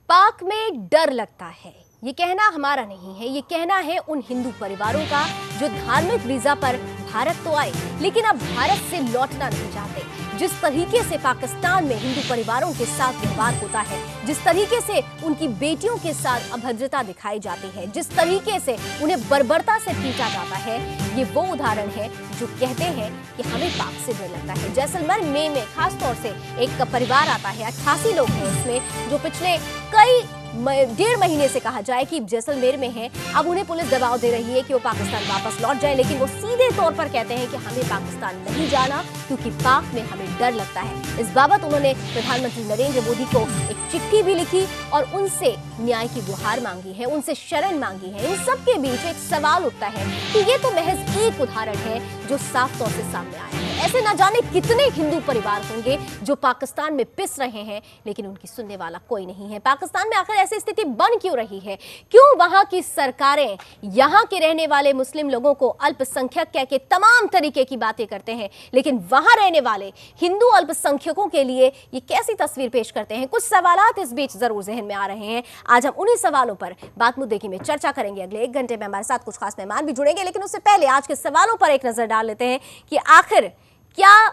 पाक में डर लगता है, ये कहना हमारा नहीं है, ये कहना है उन हिंदू परिवारों का जो धार्मिक वीजा पर भारत तो आए लेकिन अब भारत से लौटना नहीं चाहते। जिस तरीके से पाकिस्तान में हिंदू परिवारों के साथ व्यवहार होता है, जिस तरीके से उनकी बेटियों के साथ अभद्रता दिखाई जाती है, जिस तरीके से उन्हें बर्बरता से पीटा जाता है, ये वो उदाहरण है जो कहते हैं कि हमें पाक से डर लगता है। जैसलमेर में खास तौर से एक परिवार आता है, 88 लोग हैं उसमें, जो पिछले कई 1.5 महीने से कहा जाए कि जैसलमेर में है। अब उन्हें पुलिस दबाव दे रही है कि वो पाकिस्तान वापस लौट जाए, लेकिन वो सीधे तौर पर कहते हैं कि हमें पाकिस्तान नहीं जाना क्योंकि पाक में हमें डर लगता है। इस बाबत उन्होंने प्रधानमंत्री नरेंद्र मोदी को एक चिट्ठी भी लिखी और उनसे न्याय की गुहार मांगी है, उनसे शरण मांगी है। इन सब के बीच एक सवाल उठता है कि ये तो महज एक उदाहरण है जो साफ तौर से सामने आया है। ऐसे ना जाने कितने हिंदू परिवार होंगे जो पाकिस्तान में पिस रहे हैं लेकिन उनकी सुनने वाला कोई नहीं है। पाकिस्तान में आखिर ऐसी स्थिति बन क्यों रही है? क्यों वहां की सरकारें यहां के रहने वाले मुस्लिम लोगों को अल्पसंख्यक कह के तमाम तरीके की बातें करते हैं, लेकिन वहां रहने वाले हिंदू अल्पसंख्यकों के लिए ये कैसी तस्वीर पेश करते हैं? कुछ सवालात इस बीच जरूर जहन में आ रहे हैं। आज हम उन्हीं सवालों पर बात मुद्दे की में चर्चा करेंगे। अगले 1 घंटे में हमारे साथ कुछ खास मेहमान भी जुड़ेंगे, लेकिन उससे पहले आज के सवालों पर एक नजर डाल लेते हैं कि आखिर क्या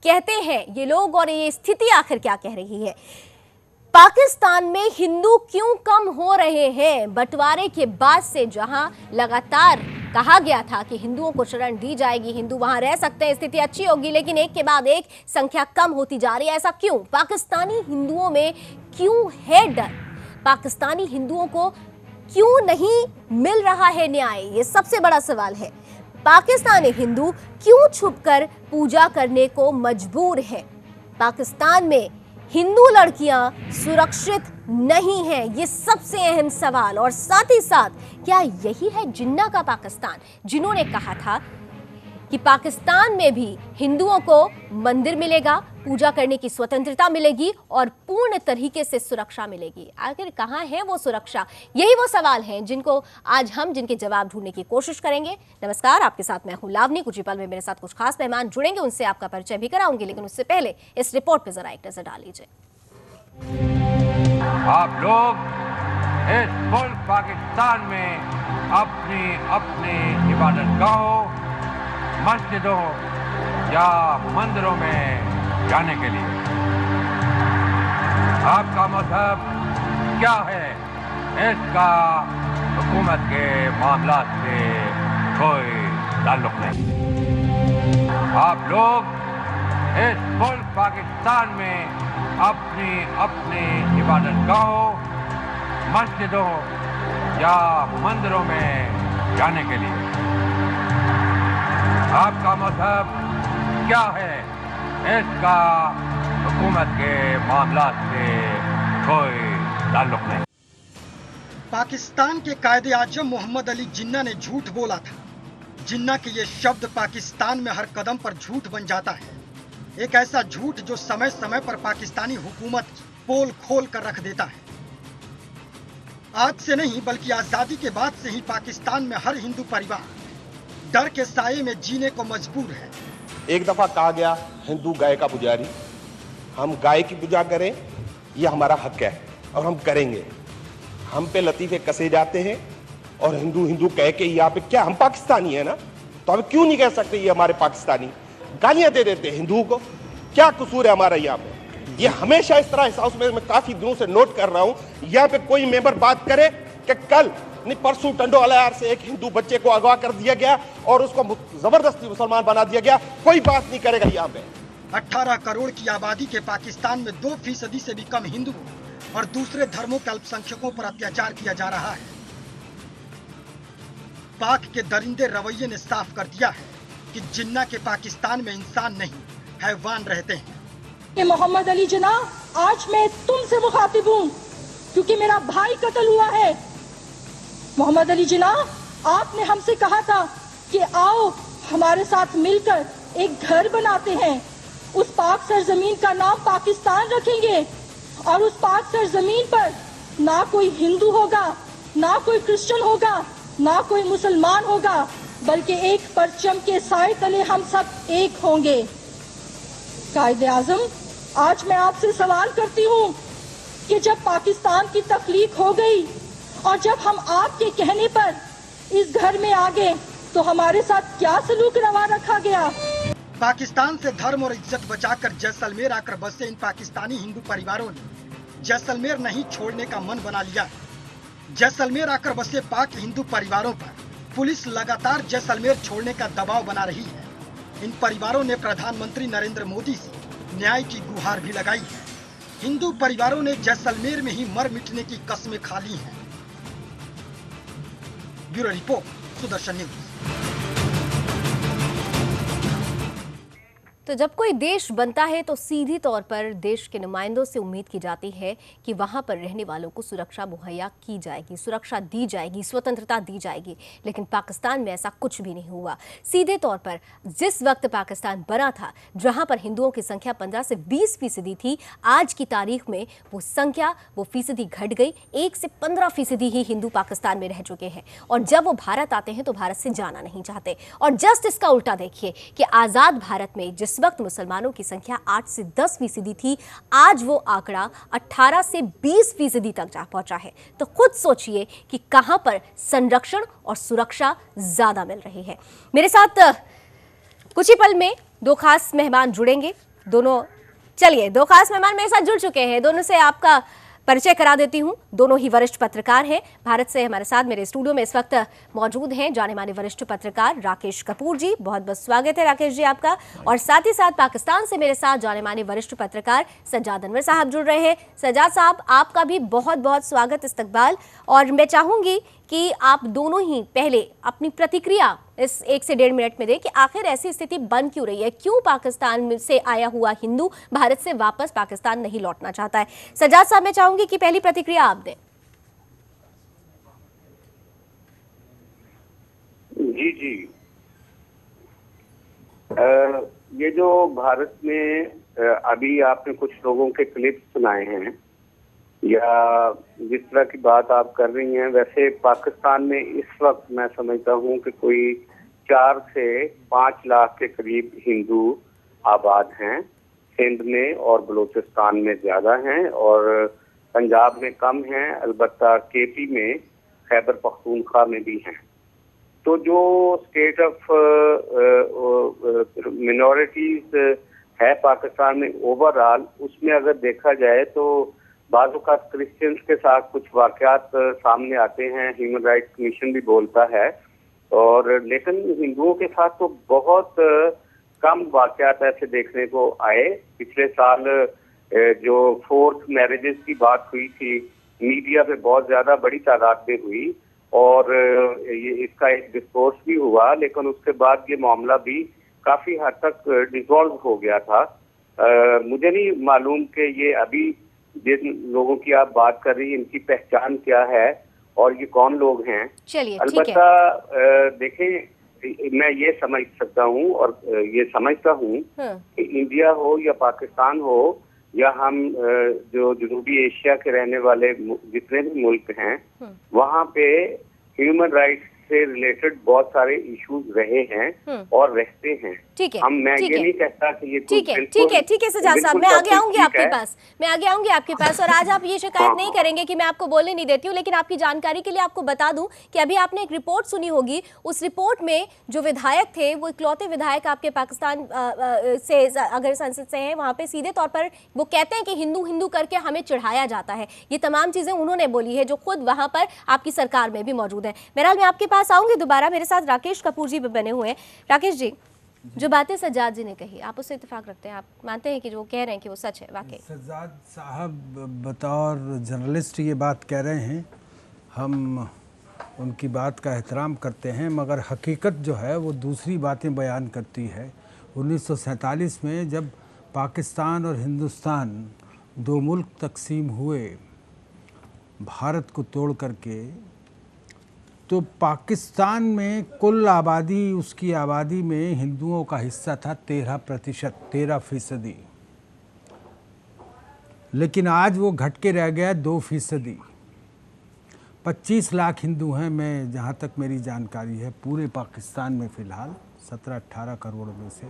कहते हैं ये लोग और ये स्थिति आखिर क्या कह रही है। पाकिस्तान में हिंदू क्यों कम हो रहे हैं? बंटवारे के बाद से जहां लगातार कहा गया था कि हिंदुओं को शरण दी जाएगी, हिंदू वहां रह सकते हैं, स्थिति अच्छी होगी, लेकिन एक के बाद एक संख्या कम होती जा रही है। ऐसा क्यों? पाकिस्तानी हिंदुओं में क्यों है डर? पाकिस्तानी हिंदुओं को क्यों नहीं मिल रहा है न्याय? ये सबसे बड़ा सवाल है। पाकिस्तानी हिंदू क्यों छुपकर पूजा करने को मजबूर हैं? पाकिस्तान में हिंदू लड़कियां सुरक्षित नहीं हैं, ये सबसे अहम सवाल। और साथ ही साथ क्या यही है जिन्ना का पाकिस्तान, जिन्होंने कहा था कि पाकिस्तान में भी हिंदुओं को मंदिर मिलेगा, पूजा करने की स्वतंत्रता मिलेगी और पूर्ण तरीके से सुरक्षा मिलेगी? आखिर कहां है वो सुरक्षा? यही वो सवाल हैं जिनको आज हम जिनके जवाब ढूंढने की कोशिश करेंगे। नमस्कार, आपके साथ मैं हूं लावनी। कुछ ही पल में मेरे साथ कुछ खास मेहमान जुड़ेंगे, उनसे आपका परिचय भी कराऊंगी, लेकिन उससे पहले इस रिपोर्ट पर जरा एक नजर डाल लीजिए। आप लोग इस मुल्क पाकिस्तान में अपनी अपनी इबादत गाहों, मस्जिदों या मंदिरों में जाने के लिए आपका मजहब क्या है, इसका हुकूमत के मामलात से कोई ताल्लुक नहीं। आप लोग इस मुल्क पाकिस्तान में अपनी अपनी इबादत गाहों, मस्जिदों या मंदिरों में जाने के लिए आपका मजहब क्या है, इसका हुकूमत के मामलात से कोई ताल्लुक नहीं। पाकिस्तान के कायदे आजम मोहम्मद अली जिन्ना ने झूठ बोला था। जिन्ना के ये शब्द पाकिस्तान में हर कदम पर झूठ बन जाता है। एक ऐसा झूठ जो समय समय पर पाकिस्तानी हुकूमत पोल खोल कर रख देता है। आज से नहीं बल्कि आजादी के बाद से ही पाकिस्तान में हर हिंदू परिवार डर के साये में जीने को मजबूर है। एक दफा कहा गया हिंदू गाय का पुजारी, हम गाय की पूजा करें, यह हमारा हक है और हम करेंगे। हम पे लतीफे कसे जाते हैं और हिंदू हिंदू कह के यहाँ पे क्या हम पाकिस्तानी है ना, तो हम क्यों नहीं कह सकते ये हमारे पाकिस्तानी? गालियां दे देते हैं हिंदुओं को, क्या कसूर है हमारा यहाँ पे? ये हमेशा इस तरह इस हाउस में मैं काफी दिनों से नोट कर रहा हूँ, यहाँ पे कोई मेंबर बात करे कि कल नहीं परसों टंडोवाला से एक हिंदू बच्चे को अगवा कर दिया गया और उसको जबरदस्ती मुसलमान बना दिया गया, कोई बात नहीं करेगा यहाँ पे। 18 करोड़ की आबादी के पाकिस्तान में 2% से भी कम हिंदू और दूसरे धर्मों के अल्पसंख्यकों पर अत्याचार किया जा रहा है। पाक के दरिंदे रवैये ने साफ कर दिया है कि जिन्ना के पाकिस्तान में इंसान नहीं हैवान रहते हैं। मोहम्मद अली जिन्ना, आज मैं तुमसे मुखातिब हूँ क्योंकि मेरा भाई कत्ल हुआ है। मोहम्मद अली जिन्ना, आपने हमसे कहा था कि आओ हमारे साथ मिलकर एक घर बनाते हैं, उस पाक सरजमीन का नाम पाकिस्तान रखेंगे और उस पाक सरजमीन पर ना कोई हिंदू होगा, ना कोई क्रिश्चियन होगा, ना कोई मुसलमान होगा, बल्कि एक परचम के साए तले हम सब एक होंगे। कायदे आजम, आज मैं आपसे सवाल करती हूँ कि जब पाकिस्तान की तख्लीक हो गई और जब हम आपके कहने पर इस घर में आ गए तो हमारे साथ क्या सलूक रवा रखा गया। पाकिस्तान से धर्म और इज्जत बचाकर जैसलमेर आकर बसे इन पाकिस्तानी हिंदू परिवारों ने जैसलमेर नहीं छोड़ने का मन बना लिया। जैसलमेर आकर बसे पाक हिंदू परिवारों पर पुलिस लगातार जैसलमेर छोड़ने का दबाव बना रही है। इन परिवारों ने प्रधानमंत्री नरेंद्र मोदी से न्याय की गुहार भी लगाई है। हिंदू परिवारों ने जैसलमेर में ही मर मिटने की कस्में खा ली हैं। Bureau report, Sudarshan news. तो जब कोई देश बनता है तो सीधी तौर पर देश के नुमाइंदों से उम्मीद की जाती है कि वहां पर रहने वालों को सुरक्षा मुहैया की जाएगी, सुरक्षा दी जाएगी, स्वतंत्रता दी जाएगी। लेकिन पाकिस्तान में ऐसा कुछ भी नहीं हुआ। सीधे तौर पर जिस वक्त पाकिस्तान बना था, जहां पर हिंदुओं की संख्या 15 से 20% थी, आज की तारीख में वो संख्या, वो फीसदी घट गई। 1 से 15% ही हिंदू पाकिस्तान में रह चुके हैं और जब वो भारत आते हैं तो भारत से जाना नहीं चाहते। और जस्ट इसका उल्टा देखिए कि आजाद भारत में जिस वक्त मुसलमानों की संख्या 8 से 10% थी, आज वो आंकड़ा 18 से 20% तक जा पहुंचा है। तो खुद सोचिए कि कहां पर संरक्षण और सुरक्षा ज्यादा मिल रही है। मेरे साथ कुछ ही पल में दो खास मेहमान जुड़ेंगे। दो खास मेहमान मेरे साथ जुड़ चुके हैं। दोनों से आपका परिचय करा देती हूं। दोनों ही वरिष्ठ पत्रकार हैं। भारत से हमारे साथ मेरे स्टूडियो में इस वक्त मौजूद हैं जाने माने वरिष्ठ पत्रकार राकेश कपूर जी। बहुत बहुत स्वागत है राकेश जी आपका। और साथ ही साथ पाकिस्तान से मेरे साथ जाने माने वरिष्ठ पत्रकार सज्जाद अनवर साहब जुड़ रहे हैं। सज्जाद साहब, आपका भी बहुत बहुत स्वागत, इस्तकबाल। और मैं चाहूंगी कि आप दोनों ही पहले अपनी प्रतिक्रिया इस 1 से 1.5 मिनट में दें कि आखिर ऐसी स्थिति बन क्यों रही है, क्यों पाकिस्तान से आया हुआ हिंदू भारत से वापस पाकिस्तान नहीं लौटना चाहता है। सज्जाद साहब, मैं चाहूंगी कि पहली प्रतिक्रिया आप दें। जी ये जो भारत में अभी आपने कुछ लोगों के क्लिप सुनाए हैं या जिस तरह की बात आप कर रही हैं, वैसे पाकिस्तान में इस वक्त मैं समझता हूं कि कोई 4 से 5 लाख के करीब हिंदू आबाद हैं। सिंध में और बलूचिस्तान में ज़्यादा हैं और पंजाब में कम हैं, अलबत्ता केपी में, खैबर पख्तूनख्वा में भी हैं। तो जो स्टेट ऑफ मिनॉरिटीज है पाकिस्तान में ओवरऑल, उसमें अगर देखा जाए तो बाज़ औक़ात क्रिश्चियंस के साथ कुछ वाक़यात सामने आते हैं, ह्यूमन राइट्स कमीशन भी बोलता है, और लेकिन हिंदुओं के साथ तो बहुत कम वाक़यात ऐसे देखने को आए। पिछले साल जो फोर्थ मैरिजेस की बात हुई थी, मीडिया पे बहुत ज़्यादा बड़ी तादाद में हुई और ये इसका एक डिस्कोर्स भी हुआ, लेकिन उसके बाद ये मामला भी काफ़ी हद तक डिसॉल्व हो गया था। मुझे नहीं मालूम कि ये अभी जिन लोगों की आप बात कर रही हैं इनकी पहचान क्या है और ये कौन लोग हैं। चलिए, अलबत्ता देखें, मैं ये समझ सकता हूँ और ये समझता हूँ कि इंडिया हो या पाकिस्तान हो या हम जो जनूबी एशिया के रहने वाले जितने भी मुल्क हैं, वहाँ पे ह्यूमन राइट्स से रिलेटेड बहुत सारे इश्यूज रहे हैं और रहते हैं। ठीक है, मैं ये नहीं कहता कि ये ठीक है सज्जाद साहब, मैं आगे आऊंगी आपके पास और आज आप ये शिकायत नहीं करेंगे कि मैं आपको बोलने नहीं देती हूँ। लेकिन आपकी जानकारी के लिए आपको बता दूं कि अभी आपने एक रिपोर्ट सुनी होगी। उस रिपोर्ट में जो विधायक थे, वो इकलौते विधायक आपके पाकिस्तान से, अगर संसद से हैं, वहाँ पे सीधे तौर पर वो कहते हैं कि हिंदू हिंदू करके हमें चिढ़ाया जाता है। ये तमाम चीजें उन्होंने बोली है, जो खुद वहाँ पर आपकी सरकार में भी मौजूद है। बहरहाल मैं आपके पास आऊंगी दोबारा। मेरे साथ राकेश कपूर जी भी बने हुए हैं। राकेश जी, जो बातें सज्जाद जी ने कही, आप उससे इत्तेफाक रखते हैं? आप मानते हैं कि जो कह रहे हैं कि वो सच है वाकई? सज्जाद साहब बतौर जर्नलिस्ट ये बात कह रहे हैं, हम उनकी बात का एहतराम करते हैं, मगर हकीकत जो है वो दूसरी बातें बयान करती है। 1947 में जब पाकिस्तान और हिंदुस्तान दो मुल्क तकसीम हुए भारत को तोड़ करके, तो पाकिस्तान में कुल आबादी, उसकी आबादी में हिंदुओं का हिस्सा था 13%, लेकिन आज वो घट के रह गया 2%। 25 लाख हिंदू हैं, मैं जहाँ तक मेरी जानकारी है, पूरे पाकिस्तान में फ़िलहाल 17-18 करोड़ में से।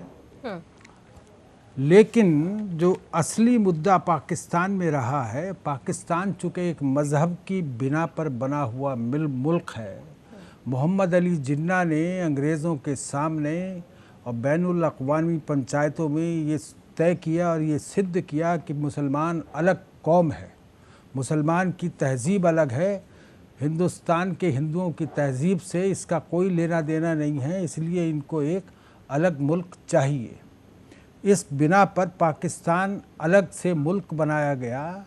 लेकिन जो असली मुद्दा पाकिस्तान में रहा है, पाकिस्तान चूँकि एक मज़हब की बिना पर बना हुआ मुल्क है, मोहम्मद अली जिन्ना ने अंग्रेज़ों के सामने और बैनुल अक़वामी पंचायतों में ये तय किया और ये सिद्ध किया कि मुसलमान अलग कौम है, मुसलमान की तहज़ीब अलग है, हिंदुस्तान के हिंदुओं की तहज़ीब से इसका कोई लेना देना नहीं है, इसलिए इनको एक अलग मुल्क चाहिए। इस बिना पर पाकिस्तान अलग से मुल्क बनाया गया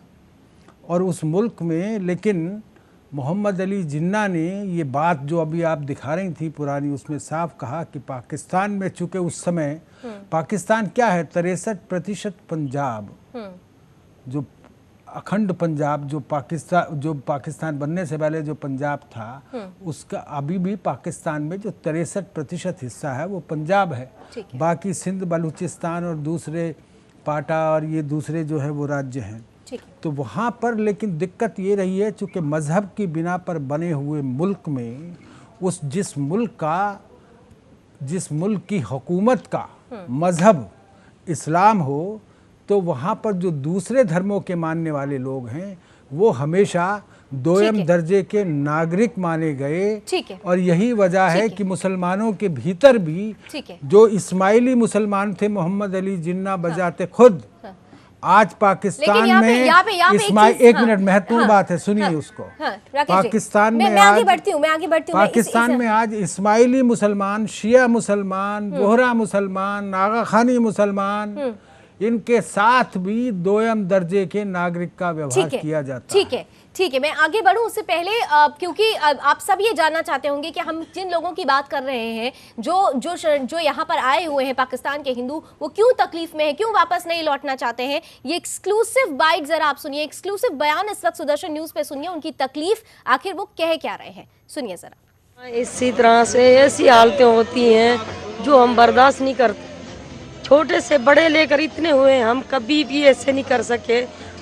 और उस मुल्क में लेकिन मोहम्मद अली जिन्ना ने ये बात जो अभी आप दिखा रही थी पुरानी, उसमें साफ कहा कि पाकिस्तान में चूँकि उस समय पाकिस्तान क्या है, 63% पंजाब, जो अखंड पंजाब, जो पाकिस्तान बनने से पहले जो पंजाब था, उसका अभी भी पाकिस्तान में जो 63% हिस्सा है वो पंजाब है। बाकी सिंध, बलूचिस्तान और दूसरे पाटा और ये दूसरे जो है वो राज्य हैं। तो वहाँ पर लेकिन दिक्कत ये रही है, चूँकि मज़हब की बिना पर बने हुए मुल्क में जिस मुल्क की हुकूमत का मज़हब इस्लाम हो, तो वहाँ पर जो दूसरे धर्मों के मानने वाले लोग हैं वो हमेशा दोयम दर्जे के नागरिक माने गए। और यही वजह है कि मुसलमानों के भीतर भी जो इस्माइली मुसलमान थे, मोहम्मद अली जिन्ना बजाते खुद, आज पाकिस्तान में एक मिनट, महत्वपूर्ण बात है, सुनिए उसको। पाकिस्तान में पाकिस्तान में आज इस्माइली मुसलमान, शिया मुसलमान, बोहरा मुसलमान, नागा खानी मुसलमान, इनके साथ भी दोयम दर्जे के नागरिक का व्यवहार किया जाता है। ठीक है, मैं आगे बढ़ूं उससे पहले क्योंकि आप सब ये जानना चाहते होंगे कि हम जिन लोगों की बात कर रहे हैं, जो यहाँ पर आए हुए हैं पाकिस्तान के हिंदू, वो क्यों तकलीफ में है, क्यों वापस नहीं लौटना चाहते हैं। ये एक्सक्लूसिव बाइट जरा आप सुनिए, एक्सक्लूसिव बयान इस वक्त सुदर्शन न्यूज पे सुनिए, उनकी तकलीफ आखिर वो कह क्या रहे हैं, सुनिए जरा। इसी तरह से ऐसी हालतें होती हैं जो हम बर्दाश्त नहीं करते। छोटे से बड़े लेकर इतने हुए, हम कभी भी ऐसे नहीं कर सके,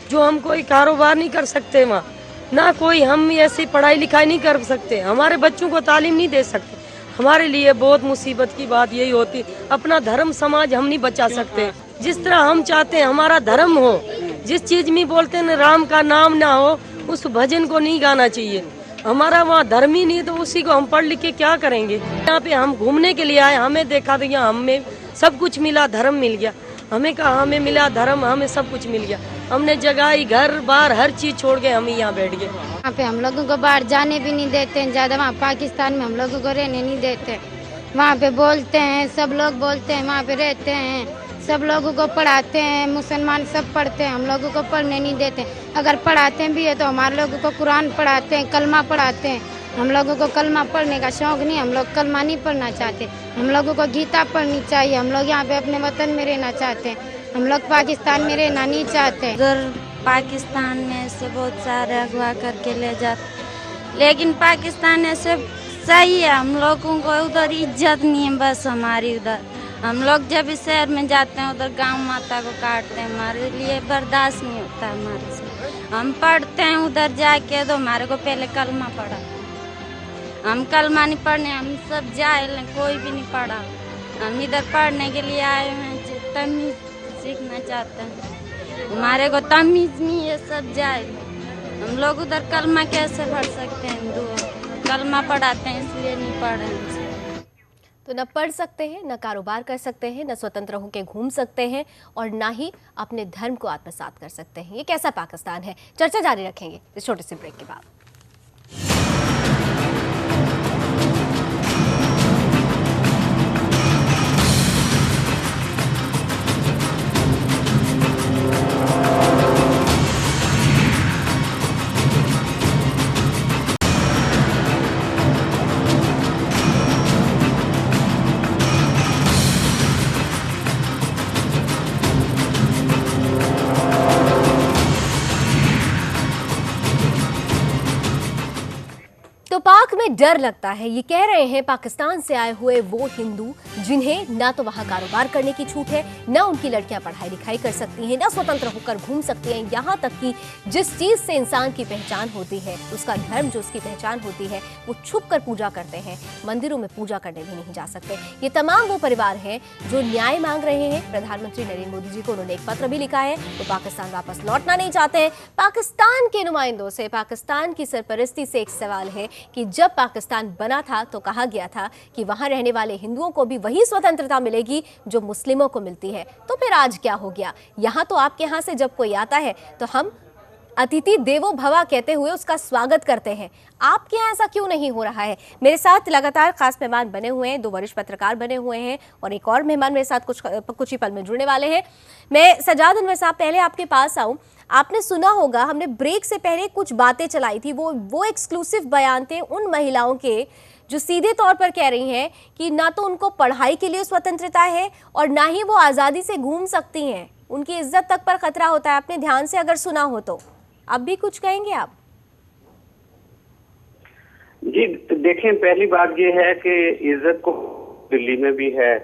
जो हम कोई कारोबार नहीं कर सकते वहाँ, ना कोई हम ऐसी पढ़ाई लिखाई नहीं कर सकते, हमारे बच्चों को तालीम नहीं दे सकते। हमारे लिए बहुत मुसीबत की बात यही होती, अपना धर्म समाज हम नहीं बचा सकते। जिस तरह हम चाहते हैं हमारा धर्म हो, जिस चीज में बोलते हैं राम का नाम ना हो, उस भजन को नहीं गाना चाहिए। हमारा वहाँ धर्म ही नहीं, तो उसी को हम पढ़ लिख के क्या करेंगे। यहाँ पे हम घूमने के लिए आए, हमें देखा तो यहाँ हमें सब कुछ मिला, धर्म मिल गया। हमें कहा हमें मिला धर्म, हमें सब कुछ मिल गया। हमने जगह, घर बार हर चीज छोड़ के हम यहाँ बैठ गए। वहाँ पे हम लोगों को बाहर जाने भी नहीं देते हैं ज्यादा। वहाँ पाकिस्तान में हम लोगों को रहने नहीं देते। वहाँ पे बोलते हैं, सब लोग बोलते हैं, वहाँ पे रहते हैं, सब लोगों को पढ़ाते हैं, मुसलमान सब पढ़ते हैं, हम लोगों को पढ़ने नहीं देते। अगर पढ़ाते भी है तो हमारे लोगों को कुरान पढ़ाते हैं, कलमा पढ़ाते हैं। हम लोगों को कलमा पढ़ने का शौक नहीं, हम लोग कलमा नहीं पढ़ना चाहते। हम लोगों को गीता पढ़नी चाहिए। हम लोग यहाँ पे अपने वतन में रहना चाहते हैं, हम लोग पाकिस्तान में रहना नहीं चाहते। उधर पाकिस्तान में से बहुत सारे अगवा करके ले जाते, लेकिन पाकिस्तान ऐसे सही है, हम लोगों को उधर इज्जत नहीं है। बस हमारी उधर हम लोग जब इस शहर में जाते हैं उधर गांव माता को काटते हैं, हमारे लिए बर्दाश्त नहीं होता हमारे से। हम पढ़ते हैं उधर जाके, तो हमारे को पहले कलमा पढ़ा, हम कलमा नहीं पढ़ने, हम सब जाहिल हैं, कोई भी नहीं पढ़ा। हम इधर पढ़ने के लिए आए हैं, तमीज सीखना चाहते हैं, हमारे को तमीज नहीं है, सब जाहिल। हम लोग उधर कलमा कैसे पढ़ सकते हैं, हिंदू कलमा पढ़ाते हैं इसलिए नहीं पढ़ रहे। तो न पढ़ सकते हैं, न कारोबार कर सकते हैं, न स्वतंत्र होकर घूम सकते हैं, और ना ही अपने धर्म को आत्मसात कर सकते हैं। ये कैसा पाकिस्तान है? चर्चा जारी रखेंगे इस छोटे से ब्रेक के बाद। तो पाक में डर लगता है, ये कह रहे हैं पाकिस्तान से आए हुए वो हिंदू जिन्हें ना तो वहां कारोबार करने की छूट है, ना उनकी लड़कियां पढ़ाई लिखाई कर सकती हैं, ना स्वतंत्र होकर घूम सकती हैं। यहां तक कि जिस चीज से इंसान की पहचान होती है, उसका धर्म जो उसकी पहचान होती है, वो छुप कर पूजा करते हैं, मंदिरों में पूजा करने भी नहीं जा सकते। ये तमाम वो परिवार हैं जो न्याय मांग रहे हैं। प्रधानमंत्री नरेंद्र मोदी जी को उन्होंने एक पत्र भी लिखा है, वो पाकिस्तान वापस लौटना नहीं चाहते हैं। पाकिस्तान के नुमाइंदों से, पाकिस्तान की सरपरस्ती से एक सवाल है कि जब पाकिस्तान बना था तो कहा गया था कि वहां रहने वाले हिंदुओं को भी वही स्वतंत्रता मिलेगी जो मुस्लिमों को मिलती है। तो फिर आज क्या हो गया? यहां तो आपके यहां से जब कोई आता है तो हम अतिथि देवो भवा कहते हुए उसका स्वागत करते हैं। आपके यहाँ ऐसा क्यों नहीं हो रहा है? मेरे साथ लगातार खास मेहमान बने हुए हैं, 2 वरिष्ठ पत्रकार बने हुए हैं और एक और मेहमान मेरे साथ कुछ ही पल में जुड़ने वाले हैं। मैं सजाद अनवर साहब पहले आपके पास आऊं। आपने सुना होगा, हमने ब्रेक से पहले कुछ बातें चलाई थी, वो एक्सक्लूसिव बयान थे उन महिलाओं के जो सीधे तौर पर कह रही हैं कि ना तो उनको पढ़ाई के लिए स्वतंत्रता है और ना ही वो आज़ादी से घूम सकती हैं, उनकी इज्जत तक पर खतरा होता है। आपने ध्यान से अगर सुना हो तो अब भी कुछ कहेंगे आप? जी देखें, पहली बात ये है कि इज्जत को दिल्ली में भी है,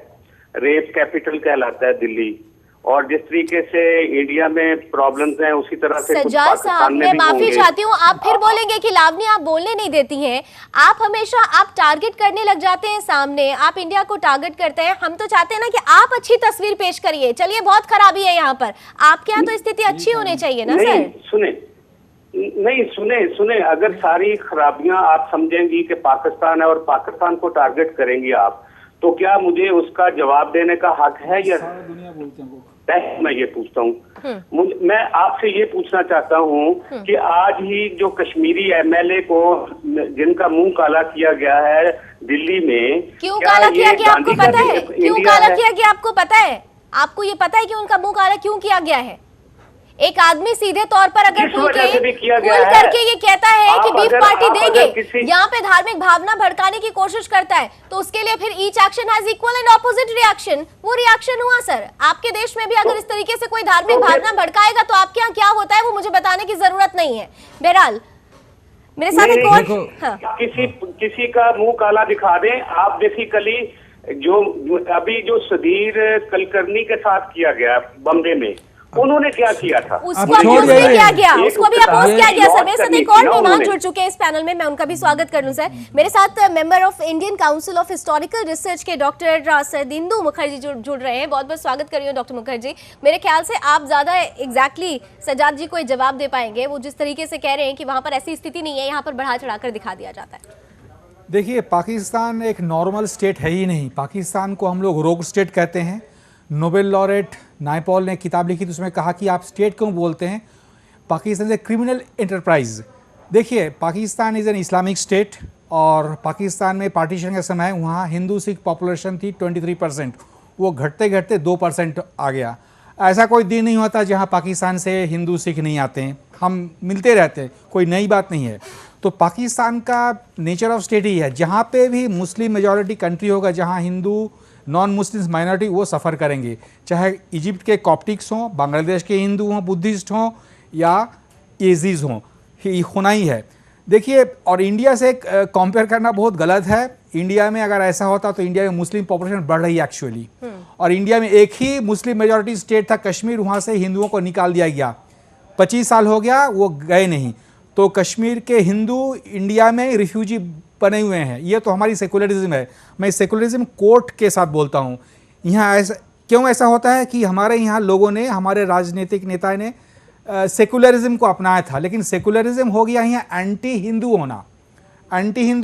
रेप कैपिटल कहलाता है दिल्ली, और जिस तरीके से इंडिया में प्रॉब्लम्स हैं उसी तरह से सज्जाद साहब, मैं माफी चाहती हूँ, आप फिर बोलेंगे कि लावनी आप बोलने नहीं देती हैं। आप हमेशा आप टारगेट करने लग जाते हैं सामने, आप इंडिया को टारगेट करते हैं। हम तो चाहते हैं ना कि आप अच्छी तस्वीर पेश करिए। चलिए, बहुत खराबी है यहाँ पर, आपके यहाँ तो स्थिति अच्छी होनी चाहिए ना सर। सुने, अगर सारी खराबियां आप समझेंगी कि पाकिस्तान है और पाकिस्तान को टारगेट करेंगी आप, तो क्या मुझे उसका जवाब देने का हक है? या मैं ये पूछता हूँ, मैं आपसे ये पूछना चाहता हूँ कि आज ही जो कश्मीरी एमएलए को जिनका मुंह काला किया गया है दिल्ली में, क्यों काला किया गया आपको पता है? क्यों काला किया गया आपको पता है? आपको ये पता है कि उनका मुंह काला क्यों किया गया है? एक आदमी सीधे तौर पर अगर खुल करके ये कहता है कि बीफ पार्टी देंगे, यहाँ पे धार्मिक भावना भड़काने की कोशिश करता है, तो उसके लिए फिर each action has equal and opposite reaction. वो रिएक्शन हुआ सर। आपके देश में भी अगर इस तरीके से कोई धार्मिक भावना भड़काएगा तो आपके यहाँ क्या होता है वो मुझे बताने की जरूरत नहीं है। बहरहाल मेरे साथ एक और किसी का मुंह काला दिखा दें आप। बेसिकली जो अभी जो सुधीर कुलकर्णी के साथ किया गया बॉम्बे में, उन्होंने क्या किया था? उसको अपोज भी किया गया, उसको भी अपोज किया गया सर। मेरे साथ एक और मेहमान जुड़ चुके हैं इस पैनल में, मैं उनका भी स्वागत कर लूं सर। मेरे साथ member of Indian council of historical research के डॉक्टर सदिंदु मुखर्जी जुड़ रहे हैं। बहुत बहुत स्वागत कर रही हूं डॉक्टर मुखर्जी। मेरे ख्याल से आप ज्यादा एग्जैक्टली सजाद जी को एक जवाब दे पाएंगे। वो जिस तरीके से कह रहे हैं कि वहां पर ऐसी स्थिति नहीं है, यहाँ पर बढ़ा चढ़ाकर दिखा दिया जाता है। देखिए, पाकिस्तान एक नॉर्मल स्टेट है ही नहीं। पाकिस्तान को हम लोग रोग स्टेट कहते हैं। नोबेल लॉरेट नायपॉल ने किताब लिखी तो उसमें कहा कि आप स्टेट क्यों बोलते हैं, Pakistan is a criminal enterprise. देखिए, Pakistan is an Islamic state और पाकिस्तान में पार्टीशन के समय वहाँ हिंदू सिख पॉपुलेशन थी 23%, वो घटते घटते 2% आ गया। ऐसा कोई दिन नहीं होता जहाँ पाकिस्तान से हिंदू सिख नहीं आते हैं, हम मिलते रहते हैं, कोई नई बात नहीं है। तो पाकिस्तान का नेचर ऑफ स्टेट ही है, जहाँ पे भी मुस्लिम मेजॉरिटी कंट्री होगा, जहाँ हिंदू नॉन मुस्लिम्स माइनॉरिटी वो सफ़र करेंगे, चाहे इजिप्ट के कॉप्टिक्स हों, बांग्लादेश के हिंदू हों, बुद्धिस्ट हों या येजीज़ हों, ये होना ही है। देखिए, और इंडिया से कंपेयर करना बहुत गलत है। इंडिया में अगर ऐसा होता तो इंडिया में मुस्लिम पॉपुलेशन बढ़ रही है एक्चुअली, और इंडिया में एक ही मुस्लिम मेजॉरिटी स्टेट था कश्मीर, वहाँ से हिंदुओं को निकाल दिया गया, 25 साल हो गया वो गए नहीं। तो कश्मीर के हिंदू इंडिया में रिफ्यूजी बने हुए हैं। ये तो हमारी सेकुलरिज्म है। मैं सेकुलरिज्म कोर्ट के साथ बोलता हूँ। यहाँ ऐसा क्यों ऐसा होता है कि हमारे यहाँ लोगों ने, हमारे राजनीतिक नेता ने सेकुलरिज्म को अपनाया था, लेकिन सेकुलरिज्म हो गया यहाँ एंटी हिंदू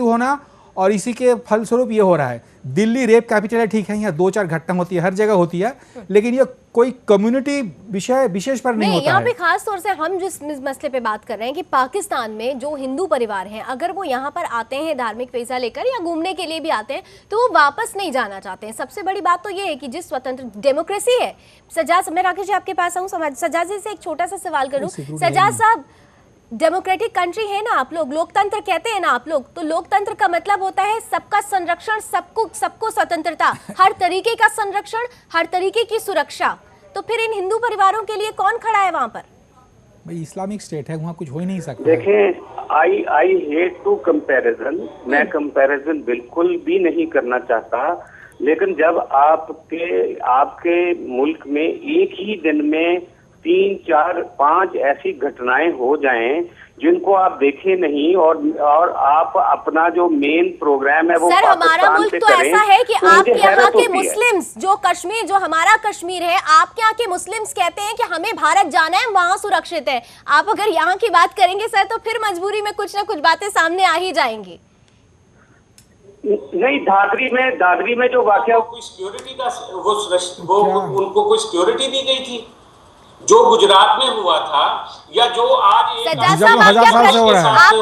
होना, और इसी के फलस्वरूप ये हो रहा है। दिल्ली रेप कैपिटल है, ठीक है, यहाँ 2-4 घटना होती है, हर जगह होती है, लेकिन ये कोई कम्युनिटी विषय विशेष पर नहीं होता यहाँ है। पे खास तौर से हम जिस मसले पे बात कर रहे हैं कि पाकिस्तान में जो हिंदू परिवार हैं, अगर वो यहाँ पर आते हैं धार्मिक वीजा लेकर या घूमने के लिए भी आते हैं, तो वो वापस नहीं जाना चाहते हैं। सबसे बड़ी बात तो ये है कि जिस स्वतंत्र डेमोक्रेसी है, सजाद, मैं राकेश जी आपके पास आऊँ, सजाद जी से एक छोटा सा सवाल करूँ। सजाद साहब, डेमोक्रेटिक कंट्री है ना आप लोग, लोकतंत्र कहते हैं ना आप लोग, तो लोकतंत्र का मतलब होता है सबका संरक्षण, सबको स्वतंत्रता, हर तरीके का संरक्षण, हर तरीके की सुरक्षा। तो फिर इन हिंदू परिवारों के लिए कौन खड़ा है वहां पर? भाई इस्लामिक स्टेट है, वहाँ कुछ हो ही नहीं सकता। देखें, आई हेट टू कंपैरिजन। मैं कंपैरिजन बिल्कुल भी नहीं करना चाहता, लेकिन जब आपके मुल्क में एक ही दिन में 3, 4, 5 ऐसी घटनाएं हो जाएं जिनको आप देखें नहीं और आप अपना जो मेन प्रोग्राम है वो सर, हमारा मुल्क तो ऐसा है कि आपके यहाँ के मुस्लिम्स जो कश्मीर, जो हमारा कश्मीर है, आपके यहाँ के मुस्लिम्स कहते हैं कि हमें भारत जाना है, वहां सुरक्षित है। आप अगर यहाँ की बात करेंगे सर तो फिर मजबूरी में कुछ ना कुछ बातें सामने आ ही जाएंगी। नहीं, दादरी में जो वाकया कोई सिक्योरिटी का वो उनको कोई सिक्योरिटी दी गई थी जो गुजरात में हुआ था, या जो आज सज्जाद साहब आप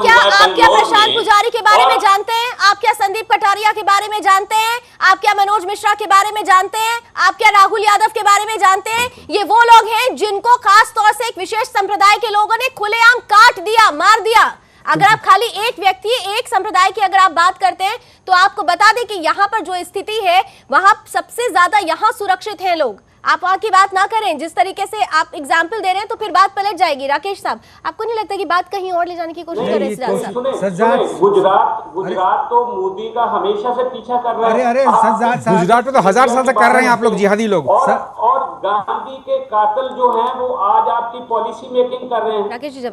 क्या प्रशांत पुजारी के बारे में जानते हैं? आप क्या संदीप कटारिया के बारे में जानते हैं? आप क्या मनोज मिश्रा के बारे में जानते हैं? आप क्या राहुल यादव के बारे में जानते हैं? ये वो लोग हैं जिनको खास तौर से एक विशेष संप्रदाय के लोगों ने खुलेआम काट दिया, मार दिया। अगर आप खाली एक व्यक्ति, एक संप्रदाय की अगर आप बात करते हैं तो आपको बता दें कि यहाँ पर जो स्थिति है वहां सबसे ज्यादा यहाँ सुरक्षित हैं लोग। आप वहां की बात ना करें, जिस तरीके से आप एग्जाम्पल दे रहे हैं तो फिर बात पलट जाएगी। राकेश साहब, आपको नहीं लगता कि बात कहीं और ले जाने की कोशिश कर रहे हैं? गुजरात तो मोदी का हमेशा से पीछा कर रहा है। अरे सज्जाद साहब, गुजरात में तो 1000 साल से कर रहे हैं आप लोग, जिहादी लोग। और गांधी के कातिल जो हैं वो आज आपकी पॉलिसी मेकिंग कर रहे हैं।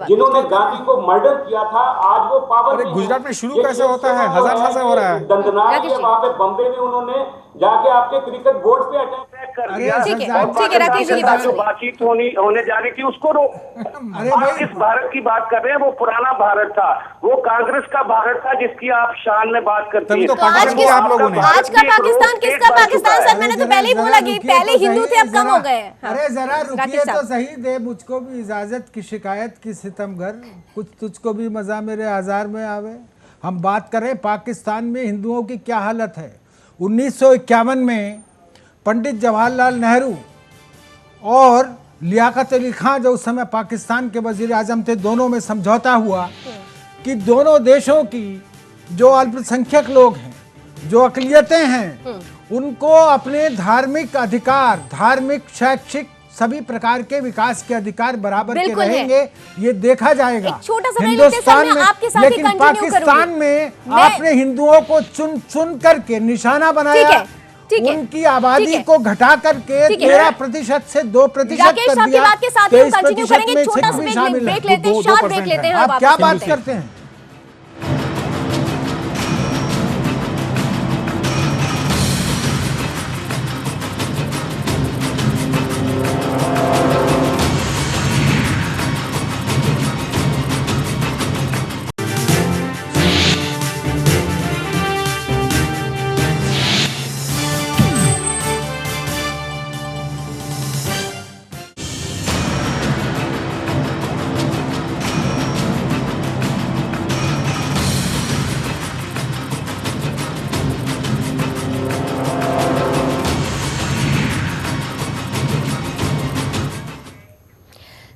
जिन्होंने गांधी को मर्डर किया था आज वो पावर। गुजरात में शुरू कैसे होता है? 1000 साल से हो रहा है। दंदनाक है वहां पे, बम्बे में उन्होंने जाके आपके क्रिकेट बोर्ड पे अटैक कर दिया। ठीक है राकेश जी, जो बातचीत होने जा रही थी उसको आप किस भारत की बात कर रहे हैं? वो पुराना भारत था, वो कांग्रेस का भारत था जिसकी आप शान में बात करते हैं। तो आज का पाकिस्तान किसका पाकिस्तान? सर मैंने तो पहले ही बोला कि पहले हिंदू थे, अब कम हो गए। अरे जरा रुकिए तो सही, दे मुझको भी इजाजत की शिकायत की सितमगर, कुछ तुझको भी मजा मेरे आजार में आवे। हम बात कर रहे हैं पाकिस्तान में हिंदुओं की क्या हालत है। 1951 में पंडित जवाहरलाल नेहरू और लियाकत अली खां जो उस समय पाकिस्तान के वजीर आजम थे, दोनों में समझौता हुआ कि दोनों देशों की जो अल्पसंख्यक लोग हैं, जो अकलियतें हैं, उनको अपने धार्मिक अधिकार, धार्मिक, शैक्षिक, सभी प्रकार के विकास के अधिकार बराबर के रहेंगे। ये देखा जाएगा हिंदुस्तान में। लेकिन पाकिस्तान में आपने हिंदुओं को चुन करके निशाना बनाया, उनकी आबादी को घटा करके 13% से 2% कर दिया। 23% में सिख भी शामिल है। आप क्या बात करते हैं?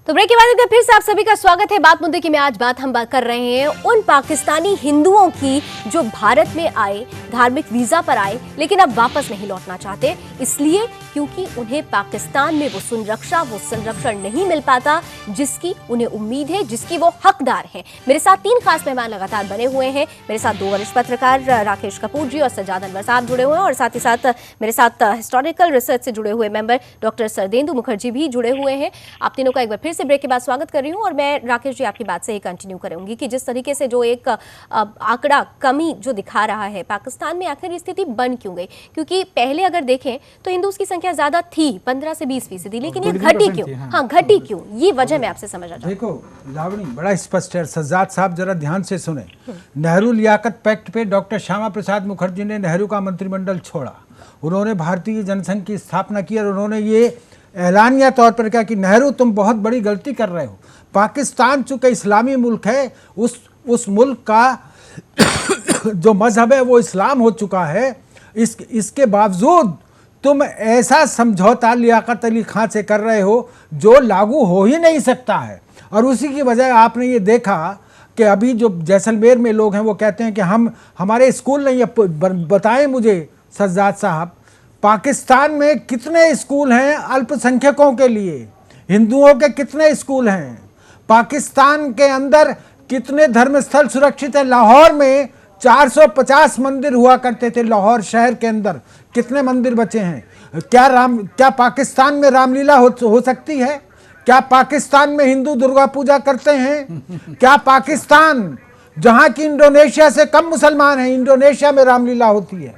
तो ब्रेक के बाद एक बार फिर से आप सभी का स्वागत है बात मुद्दे की में। आज हम बात कर रहे हैं उन पाकिस्तानी हिंदुओं की जो भारत में आए, धार्मिक वीजा पर आए, लेकिन अब वापस नहीं लौटना चाहते, इसलिए क्योंकि उन्हें पाकिस्तान में वो संरक्षण नहीं मिल पाता जिसकी उन्हें उम्मीद है, जिसकी वो हकदार है। मेरे साथ 3 खास मेहमान लगातार बने हुए हैं। मेरे साथ 2 वरिष्ठ पत्रकार राकेश कपूर जी और सज्जाद अनवर साहब जुड़े हुए हैं, और साथ ही साथ मेरे साथ हिस्टोरिकल रिसर्च से जुड़े हुए मेंबर डॉक्टर सरदेंदु मुखर्जी भी जुड़े हुए हैं। आप तीनों का एक बार फिर से ब्रेक के बाद स्वागत कर रही हूं। और मैं राकेश जी आपकी बात से ही कंटिन्यू करूंगी कि जिस तरीके से जो एक आंकड़ा कमी जो दिखा रहा है, पाकिस्तान में आखिर स्थिति बन क्यों गई? क्योंकि पहले अगर देखें तो हिंदूज की संख्या ज्यादा थी, 15 से 20%, लेकिन ये घटी क्यों? हाँ, घटी क्यों? ये वजह मैं आपसे समझना चाहती हूं। देखो लावणी, बड़ा स्पष्ट है। सज्जाद साहब जरा ध्यान से सुने। नेहरू लियाकत पैक्ट पे डॉक्टर श्यामा प्रसाद मुखर्जी ने नेहरू का मंत्रिमंडल छोड़ा, उन्होंने भारतीय जनसंघ की स्थापना की और उन्होंने ये ऐलानिया तौर पर कहा कि नेहरू तुम बहुत बड़ी गलती कर रहे हो। पाकिस्तान चूंकि इस्लामी मुल्क है, उस मुल्क का जो मजहब है वो इस्लाम हो चुका है, इसके बावजूद तुम ऐसा समझौता लियाकत अली खां से कर रहे हो जो लागू हो ही नहीं सकता है। और उसी की वजह आपने ये देखा कि अभी जो जैसलमेर में लोग हैं वो कहते हैं कि हमारे स्कूल नहीं है। बताएं मुझे सज्जाद साहब, पाकिस्तान में कितने स्कूल हैं अल्पसंख्यकों के लिए? हिंदुओं के कितने स्कूल हैं? पाकिस्तान के अंदर कितने धर्मस्थल सुरक्षित है? लाहौर में 450 मंदिर हुआ करते थे, लाहौर शहर के अंदर कितने मंदिर बचे हैं? क्या पाकिस्तान में रामलीला हो सकती है? क्या पाकिस्तान में हिंदू दुर्गा पूजा करते हैं? क्या पाकिस्तान, जहां की इंडोनेशिया से कम मुसलमान हैं, इंडोनेशिया में रामलीला होती है?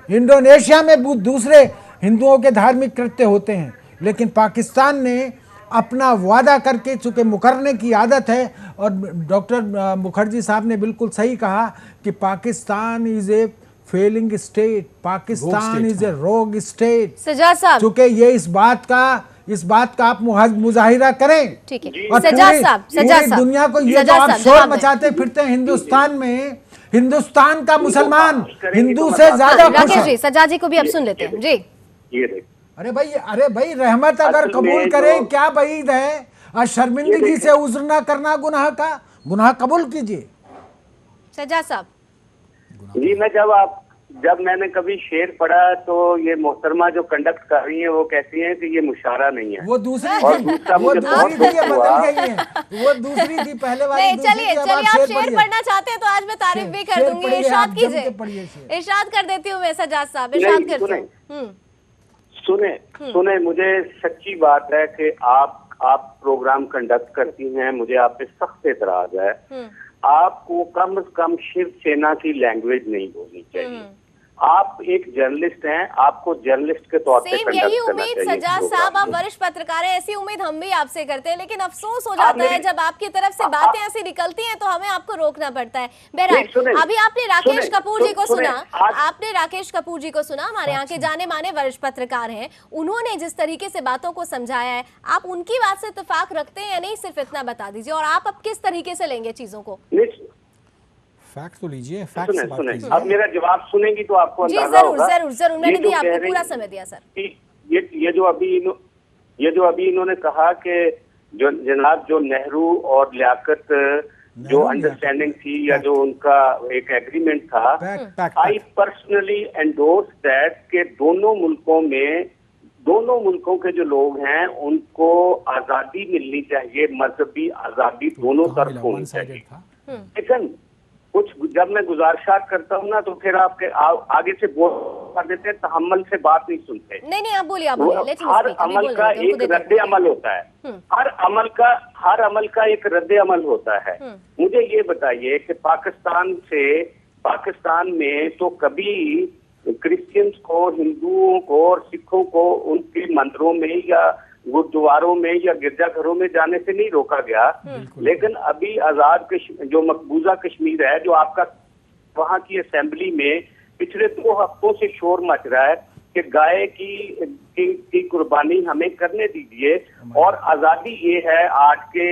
इंडोनेशिया में दूसरे हिंदुओं के धार्मिक कृत्य होते हैं, लेकिन पाकिस्तान ने अपना वादा करके, चूंकि मुकरने की आदत है, और डॉक्टर मुखर्जी साहब ने बिल्कुल सही कहा कि Pakistan is a failing state, Pakistan is a rogue state. Sajjad साहब, चूंकि ये इस बात का आप मुजाहिरा करें। ठीक है, और सजाद साहब, दुनिया को ये जो आप शोर मचाते फिरते हैं हिंदुस्तान में, हिंदुस्तान का मुसलमान हिंदू से ज्यादा खुश है। जी, सजाद जी को भी अब सुन लेते हैं जी। अरे भाई रहमत अगर कबूल करें, क्या बईद है? और शर्मिंदगी से उज़्र ना करना गुनाह कबूल कीजिए। सजाद साहब जी, जब मैंने कभी शेर पढ़ा तो ये मोहतरमा जो कंडक्ट कर रही है वो कहती हैं कि ये मुशारा नहीं है, वो दूसरी और दूसरा मुझे बहुत बदल गई है, वो दूसरी थी, पहले वाली दूसरी चलिए आप शेर पढ़ना चाहते हैं तो आज मैं तारीफ भी कर दूंगी। इरशाद कीजिए, इरशाद कर देती हूँ मैं। सजाद साहब इरशाद करते हैं। सुने, मुझे सच्ची बात है कि आप प्रोग्राम कंडक्ट करती हैं, मुझे आप पे सख्त एतराज है। आपको कम से कम शिवसेना की लैंग्वेज नहीं बोलनी चाहिए। आप एक जर्नलिस्ट हैं, आपको जर्नलिस्ट के तौर पे कंडक्ट यही करना उम्मीद चाहिए। सजाद साहब, आप वरिष्ठ पत्रकार हैं, ऐसी उम्मीद हम भी आपसे करते हैं, लेकिन अफसोस हो जाता है जब आपकी तरफ से बातें ऐसी निकलती हैं तो हमें आपको रोकना पड़ता है। बहरहाल, अभी आपने राकेश कपूर जी को सुना, हमारे यहाँ के जाने माने वरिष्ठ पत्रकार हैं, उन्होंने जिस तरीके से बातों को समझाया है, आप उनकी बात से इत्तेफाक रखते हैं या नहीं, सिर्फ इतना बता दीजिए। और आप अब किस तरीके से लेंगे चीजों को? फैक्ट तो लीजिए, फैक्ट से बात कीजिए। अब मेरा जवाब सुनेंगी तो आपको अंदाजा होगा। जरूर, मैंने दिया आपको पूरा समय दिया सर। ये जो अभी इन्होंने कहा कि जो जनाब जो नेहरू और लियाकत जो अंडरस्टैंडिंग थी या जो उनका एक एग्रीमेंट था, आई पर्सनली एंडोर्स दैट के दोनों मुल्कों के जो लोग हैं उनको आजादी मिलनी चाहिए, मजहबी आजादी दोनों तरफ होनी चाहिए। लेकिन कुछ जब मैं गुजारिशात करता हूँ ना तो फिर आपके आगे से बोल कर देते हैं, तहम्मुल से बात नहीं सुनते। नहीं आप बोलिए। हर अमल का एक रद्द अमल होता है, हर अमल का एक रद्द अमल होता है। मुझे ये बताइए कि पाकिस्तान में तो कभी क्रिश्चियंस को, हिंदुओं को और सिखों को उनके मंदिरों में या गुरुद्वारों में या गिरजाघरों में जाने से नहीं रोका गया। लेकिन अभी आजाद जो मकबूजा कश्मीर है, जो आपका वहाँ की असेंबली में पिछले 2 हफ्तों से शोर मच रहा है कि गाय की कुर्बानी हमें करने दीजिए, और आजादी ये है आज के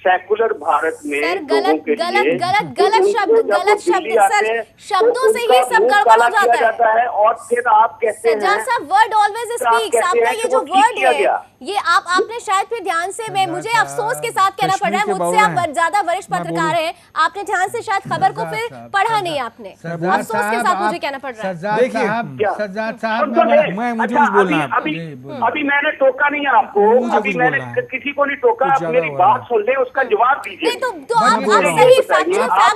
सेकुलर भारत में लोगों के लिए गलत शब्द सर, शब्दों से ही सब गड़बड़ हो जाता है। और फिर आप कहते हैं सर, वर्ड ऑलवेज स्पीक्स। आपका ये जो वर्ड है, ये आपने शायद फिर ध्यान से, मैं मुझे अफसोस के साथ कहना पड़ रहा है, मुझसे आप ज्यादा वरिष्ठ पत्रकार हैं, आपने ध्यान से शायद खबर को फिर पढ़ा नहीं आपने, अफसोस के साथ मुझे कहना पड़ रहा है। सज्जाद साहब, अभी मैंने टोका नहीं है आपको, अभी मैंने किसी को नहीं टोका, आप मेरी बात सुन ले, उसका जवाब दीजिए। तो आप सही फैक्ट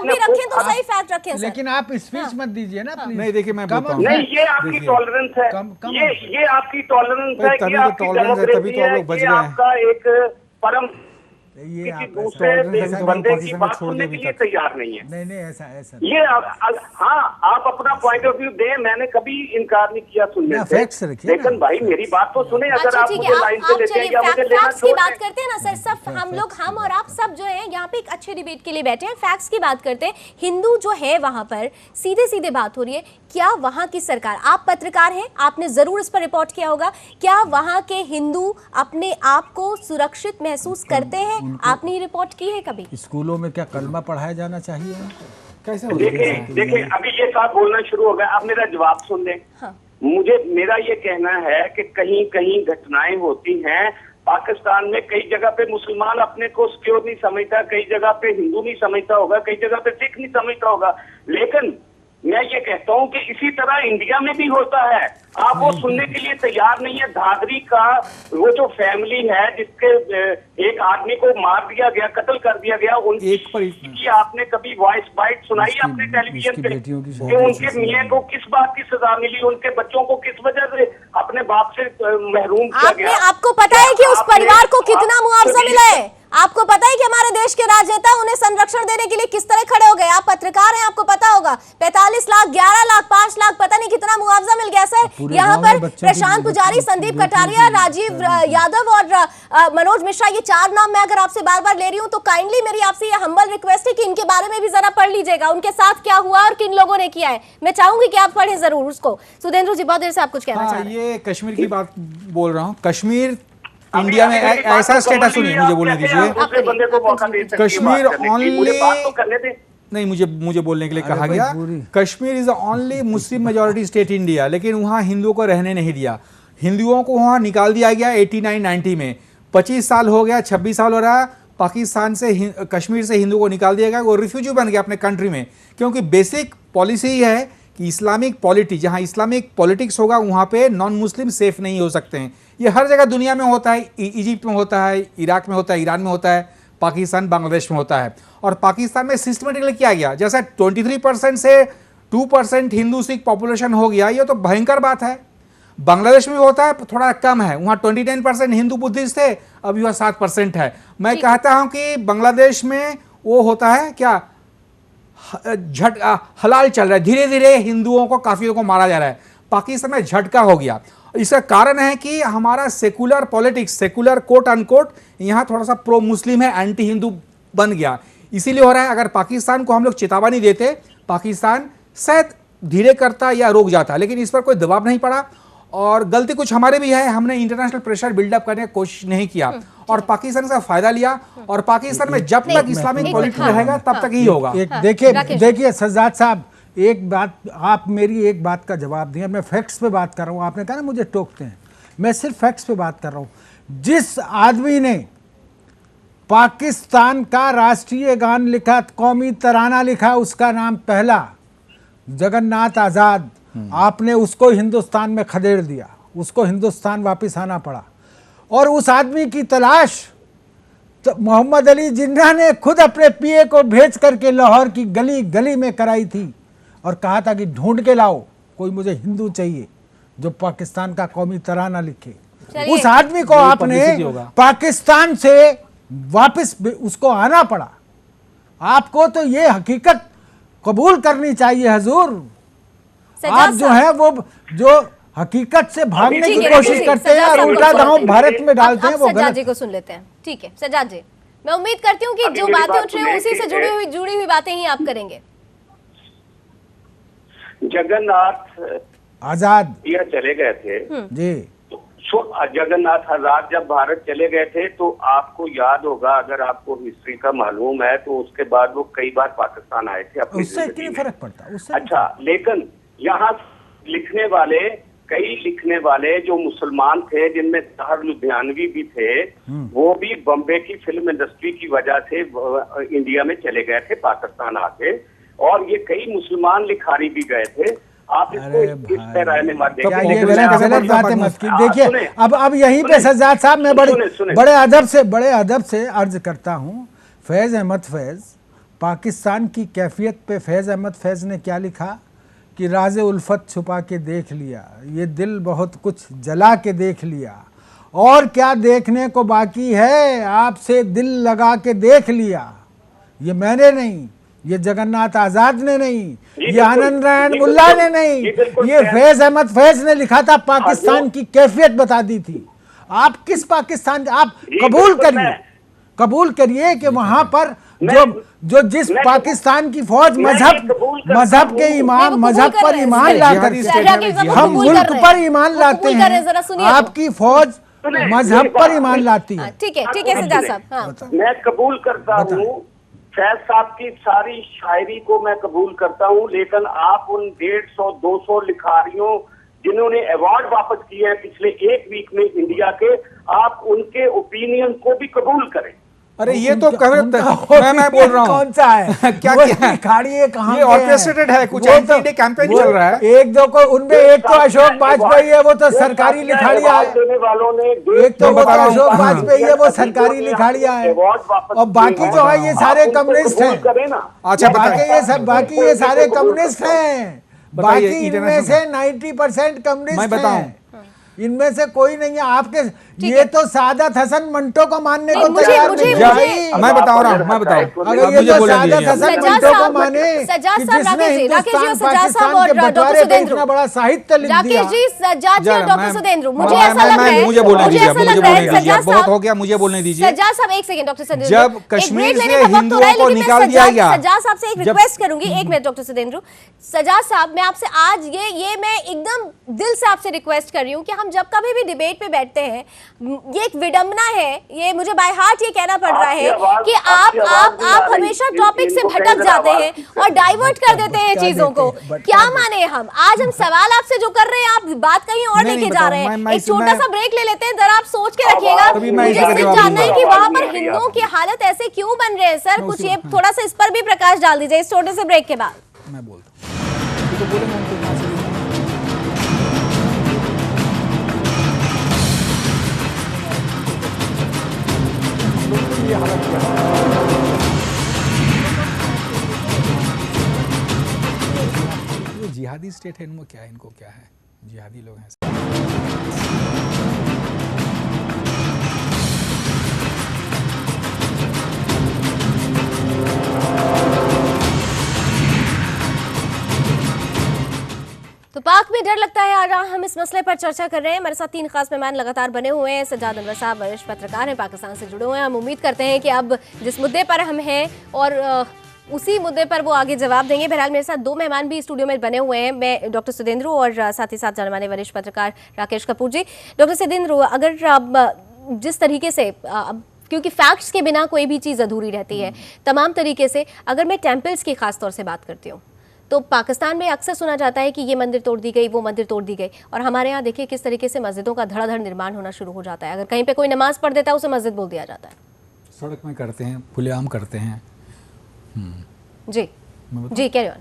भी रखें तो सही फैक्ट रखें। लेकिन आप स्पीच मत दीजिए ना प्लीज। नहीं देखिए, मैं बताऊं, नहीं, ये आपकी टॉलरेंस है, ये आपकी टॉलरेंस है, तभी तो टॉलरेंस है, तभी तो आप लोग बच गए हैं। आपका एक परम किसी दूसरे बंदे की बात सुनने के लिए तैयार नहीं है। नहीं ऐसा ये आप अपना पॉइंट ऑफ व्यू दें, मैंने कभी इनकार नहीं किया सुनने से, लेकिन भाई मेरी बात तो सुने। अगर आप मुझे लाइन पे लेते हैं या मुझे लेना की बात करते हैं ना सर, सब हम और आप सब जो है यहाँ पे एक अच्छे डिबेट के लिए बैठे हैं, फैक्ट्स की बात करते हैं। हिंदू जो है वहां पर सीधे बात हो रही है, क्या वहां की सरकार, आप पत्रकार हैं, आपने जरूर इस पर रिपोर्ट किया होगा, क्या वहां के हिंदू अपने आप को सुरक्षित महसूस करते हैं? आपने ये रिपोर्ट की है कभी? स्कूलों में क्या कलमा पढ़ाया जाना चाहिए? कैसे? देखिए अभी ये साहब बोलना शुरू हो गया, अब मेरा जवाब सुन लें। मेरा ये कहना है कि कहीं कहीं घटनाएं होती हैं पाकिस्तान में, कई जगह पे मुसलमान अपने को सिक्योर नहीं समझता, कई जगह पे हिंदू नहीं समझता होगा, कई जगह पे सिख नहीं समझता होगा, मैं ये कहता हूँ कि इसी तरह इंडिया में भी होता है। आप वो सुनने के लिए तैयार नहीं है। दादरी का वो जो फैमिली है जिसके एक आदमी को मार दिया गया, कत्ल कर दिया गया, उनकी आपने कभी वॉइस बाइट सुनाई अपने टेलीविजन पे कि उनके मियाँ को किस बात की सजा मिली, उनके बच्चों को किस वजह से अपने बाप से महरूम किया गया? आपको पता है कि उस परिवार को कितना मुआवजा मिला है? आपको पता है कि हमारे देश के राजनेता उन्हें संरक्षण देने के लिए किस तरह खड़े हो गए? आप पत्रकार हैं, आपको पता होगा। 45 लाख, 11 लाख, 5 लाख, पता नहीं कितना मुआवजा मिल गया। सर, यहाँ पर प्रशांत पुजारी, संदीप कटारिया, राजीव यादव और मनोज मिश्रा, ये 4 नाम मैं अगर आपसे बार बार ले रही हूँ तो काइंडली मेरी आपसे ये हम्बल रिक्वेस्ट है कि इनके बारे में भी जरा पढ़ लीजिएगा, उनके साथ क्या हुआ और किन लोगों ने किया है। मैं चाहूंगी कि आप पढ़ें जरूर उसको। सुधेंद्र जी, बहुत देर से आप कुछ कहना चाह रहे हैं। ये कश्मीर की बात बोल रहा हूँ। कश्मीर इंडिया में ऐसा स्टेटस, सुनिए मुझे बोलने दीजिए। कश्मीर ओनली नहीं, मुझे बोलने के लिए कहा गया Kashmir is the only Muslim majority state India, लेकिन वहाँ हिंदुओं को रहने नहीं दिया। हिंदुओं को वहाँ निकाल दिया गया 89-90 में। 25 साल हो गया, 26 साल हो रहा, पाकिस्तान से कश्मीर से हिंदुओं को निकाल दिया गया। वो रिफ्यूजी बन गया अपने कंट्री में, क्योंकि बेसिक पॉलिसी ही है कि इस्लामिक पॉलिटी, जहाँ इस्लामिक पॉलिटिक्स होगा वहाँ पे नॉन मुस्लिम सेफ नहीं हो सकते हैं। ये हर जगह दुनिया में होता है। इजिप्ट में होता है, इराक में होता है, ईरान में होता है, पाकिस्तान, बांग्लादेश में होता है। और पाकिस्तान में सिस्टमेटिकली किया गया, जैसा 23% से 2% हिंदू सिख पॉपुलेशन हो गया, ये तो भयंकर बात है। बांग्लादेश में होता है, थोड़ा कम है, वहाँ 29% हिंदू बुद्धिस्ट थे, अभी वह 7% है। मैं कहता हूँ कि बांग्लादेश में वो होता है क्या, हलाल चल रहा है, धीरे धीरे हिंदुओं को, काफिरों को मारा जा रहा है। पाकिस्तान में झटका हो गया। इसका कारण है कि हमारा secular politics, secular quote unquote, यहाँ थोड़ा सा प्रो मुस्लिम है, एंटी हिंदू बन गया, इसीलिए हो रहा है। अगर पाकिस्तान को हम लोग चेतावनी देते, पाकिस्तान शायद धीरे करता या रोक जाता, लेकिन इस पर कोई दबाव नहीं पड़ा। और गलती कुछ हमारे भी है, हमने इंटरनेशनल प्रेशर बिल्डअप करने की कोशिश नहीं किया और पाकिस्तान का फायदा लिया। और पाकिस्तान में जब तक इस्लामिक पॉलिटिक्स रहेगा तब तक ही होगा। देखिए सज्जाद साहब, एक बात, आप मेरी एक बात का जवाब दिए। मैं फैक्ट्स पे बात कर रहा हूँ। आपने कहा ना मुझे टोकते हैं, मैं सिर्फ फैक्ट्स पे बात कर रहा हूँ। जिस आदमी ने पाकिस्तान का राष्ट्रीय गान लिखा, कौमी तराना लिखा, उसका नाम पहला जगन्नाथ आज़ाद, आपने उसको हिंदुस्तान में खदेड़ दिया, उसको हिंदुस्तान वापस आना पड़ा। और उस आदमी की तलाश तो मोहम्मद अली जिन्ना ने खुद अपने पीए को भेज करके लाहौर की गली गली में कराई थी और कहा था कि ढूंढ के लाओ, कोई मुझे हिंदू चाहिए जो पाकिस्तान का कौमी तराना लिखे। उस आदमी को आपने पाकिस्तान से वापस उसको आना पड़ा। आपको तो ये हकीकत कबूल करनी चाहिए हुजूर। आप जो है वो जो हकीकत से भागने की कोशिश करते हैं और उल्टा दांव भारत में डालते हैं, वो गलत। सज्जाद जी को सुन लेते हैं। ठीक है सज्जाद जी, मैं उम्मीद करती हूँ कि जो बातें उठ रही हैं उसी से जुड़ी हुई बातें ही आप करेंगे। जगन्नाथ आजाद यह चले गए थे जी। जगन्नाथ आजाद जब भारत चले गए थे तो आपको याद होगा, अगर आपको हिस्ट्री का मालूम है, तो उसके बाद वो कई बार पाकिस्तान आए थे अपनी उससे क्या फर्क पड़ता उससे? अच्छा, लेकिन यहाँ कई लिखने वाले जो मुसलमान थे, जिनमें ताहर लुधियानवी भी थे, वो भी बॉम्बे की फिल्म इंडस्ट्री की वजह से इंडिया में चले गए थे, पाकिस्तान आके। और ये कई मुसलमान लिखारी भी गए थे। आप इसको इस तरह में मत देखिए, गलत बातें मत कीजिए। देखिए अब यहीं पे सज्जाद साहब मैं बड़े अदब से अर्ज करता हूँ। फैज़ अहमद फैज़, पाकिस्तान की कैफियत पे फैज़ अहमद फैज़ ने क्या लिखा कि राज़े उल्फत छुपा के देख लिया, ये दिल बहुत कुछ जला के देख लिया, और क्या देखने को बाकी है, आपसे दिल लगा के देख लिया। ये मैंने नहीं, ये जगन्नाथ आज़ाद ने नहीं, ये आनंद नारायण मुल्ला ने नहीं, ये फैज़ अहमद फैज़ ने लिखा था, पाकिस्तान की कैफियत बता दी थी। आप किस पाकिस्तान, आप कबूल करिए कि वहां पर जो जिस पाकिस्तान की फौज मजहब के इमाम, मजहब पर ईमान ला करके, हम मुल्क पर ईमान लाते हैं, आपकी फौज मजहब पर ईमान लाती है। ठीक है सज्जाद साहब, मैं कबूल करता हूँ, फैज साहब की सारी शायरी को मैं कबूल करता हूँ, लेकिन आप उन 150-200 लिखारियों जिन्होंने अवार्ड वापस किए हैं पिछले एक वीक में इंडिया के, आप उनके ओपिनियन को भी कबूल करें। अरे ये तो मैं बोल रहा हूँ कौन सा है क्या क्या खाड़ी है कहाँ ये ऑर्केस्ट्रेटेड है, कुछ एंटी इंडिया कैंपेन चल रहा है। एक दो को उनमें एक तो अशोक वाजपेयी है, वो तो सरकारी लिखाड़िया है। एक तो वो अशोक वाजपेयी है, वो सरकारी लिखाड़िया है, और बाकी जो है ये सारे कम्युनिस्ट हैं। अच्छा बाकी ये सारे कम्युनिस्ट हैं, बाकी इनमें से 90% कम्युनिस्ट हैं, इनमें से कोई नहीं है। आपके ये तो सादत हसन मंटो को मानने को तैयार नहीं है। मैं बता रहा हूँ, मैं बताऊँ, अगर ये तो सादत हसन मंटो को माने कि जिसने हिंदुस्तान पाकिस्तान के बंटवारे पे इतना बड़ा साहित्य लिख दिया। राकेश जी, सज्जाद जी और डॉक्टर सुदेंद्र, मुझे ऐसा लग रहा है, मुझे बोलने दीजिए, बहुत हो गया, मुझे बोलने दीजिए। सज्जाद साहब एक सेकंड, डॉक्टर सुदेंद्र, जब कश्मीर से हिंदुओं को निकाल दिया गया, सज्जाद साहब से एक रिक्वेस्ट करूंगी, एक मिनट डॉक्टर सुदेंद्र। सज्जाद साहब, मैं आपसे आज ये मैं एकदम दिल से आपसे रिक्वेस्ट कर रही हूँ कि हम जब कभी भी डिबेट पे बैठते हैं, ये एक विडंबना है, ये मुझे बाय हार्ट ये कहना पड़ रहा है कि आप हमेशा टॉपिक से भटक जाते हैं और डाइवर्ट कर देते हैं चीजों को। क्या माने हम? आज हम सवाल आपसे जो कर रहे हैं, आप बात कहीं और लेके जा रहे हैं। एक छोटा सा ब्रेक ले लेते हैं, जरा आप सोच के रखिएगा। मुझे सिर्फ जानना है कि वहां पर हिंदुओं की हालत ऐसे क्यों बन रहे हैं सर, कुछ ये थोड़ा सा इस पर भी प्रकाश डाल दीजिए इस छोटे से ब्रेक के बाद। मैं बोलता हूँ ये हालत क्या है? ये जिहादी स्टेट है, इनको क्या है, इनको क्या है, जिहादी लोग हैं। तो पाक में डर लगता है, आज हम इस मसले पर चर्चा कर रहे हैं। हमारे साथ 3 खास मेहमान लगातार बने हुए हैं। सज्जाद अनवर साहब वरिष्ठ पत्रकार हैं, पाकिस्तान से जुड़े हुए हैं। हम उम्मीद करते हैं कि अब जिस मुद्दे पर हम हैं और उसी मुद्दे पर वो आगे जवाब देंगे। बहरहाल मेरे साथ 2 मेहमान भी स्टूडियो में बने हुए हैं, मैं डॉक्टर सुदेंद्र और साथ ही साथ जाने माने वरिष्ठ पत्रकार राकेश कपूर जी। डॉक्टर सुदेंद्र, अगर जिस तरीके से क्योंकि फैक्ट्स के बिना कोई भी चीज़ अधूरी रहती है तमाम तरीके से, अगर मैं टेम्पल्स की खास तौर से बात करती हूँ तो पाकिस्तान में अक्सर सुना जाता है कि ये मंदिर तोड़ दी गई, वो मंदिर तोड़ दी गई, और हमारे यहाँ देखिए किस तरीके से मस्जिदों का धड़ाधड़ निर्माण होना शुरू हो जाता है। अगर कहीं पे कोई नमाज पढ़ देता है उसे मस्जिद बोल दिया जाता है, सड़क में करते हैं, खुलेआम करते हैं। जी जी, कैरी ऑन।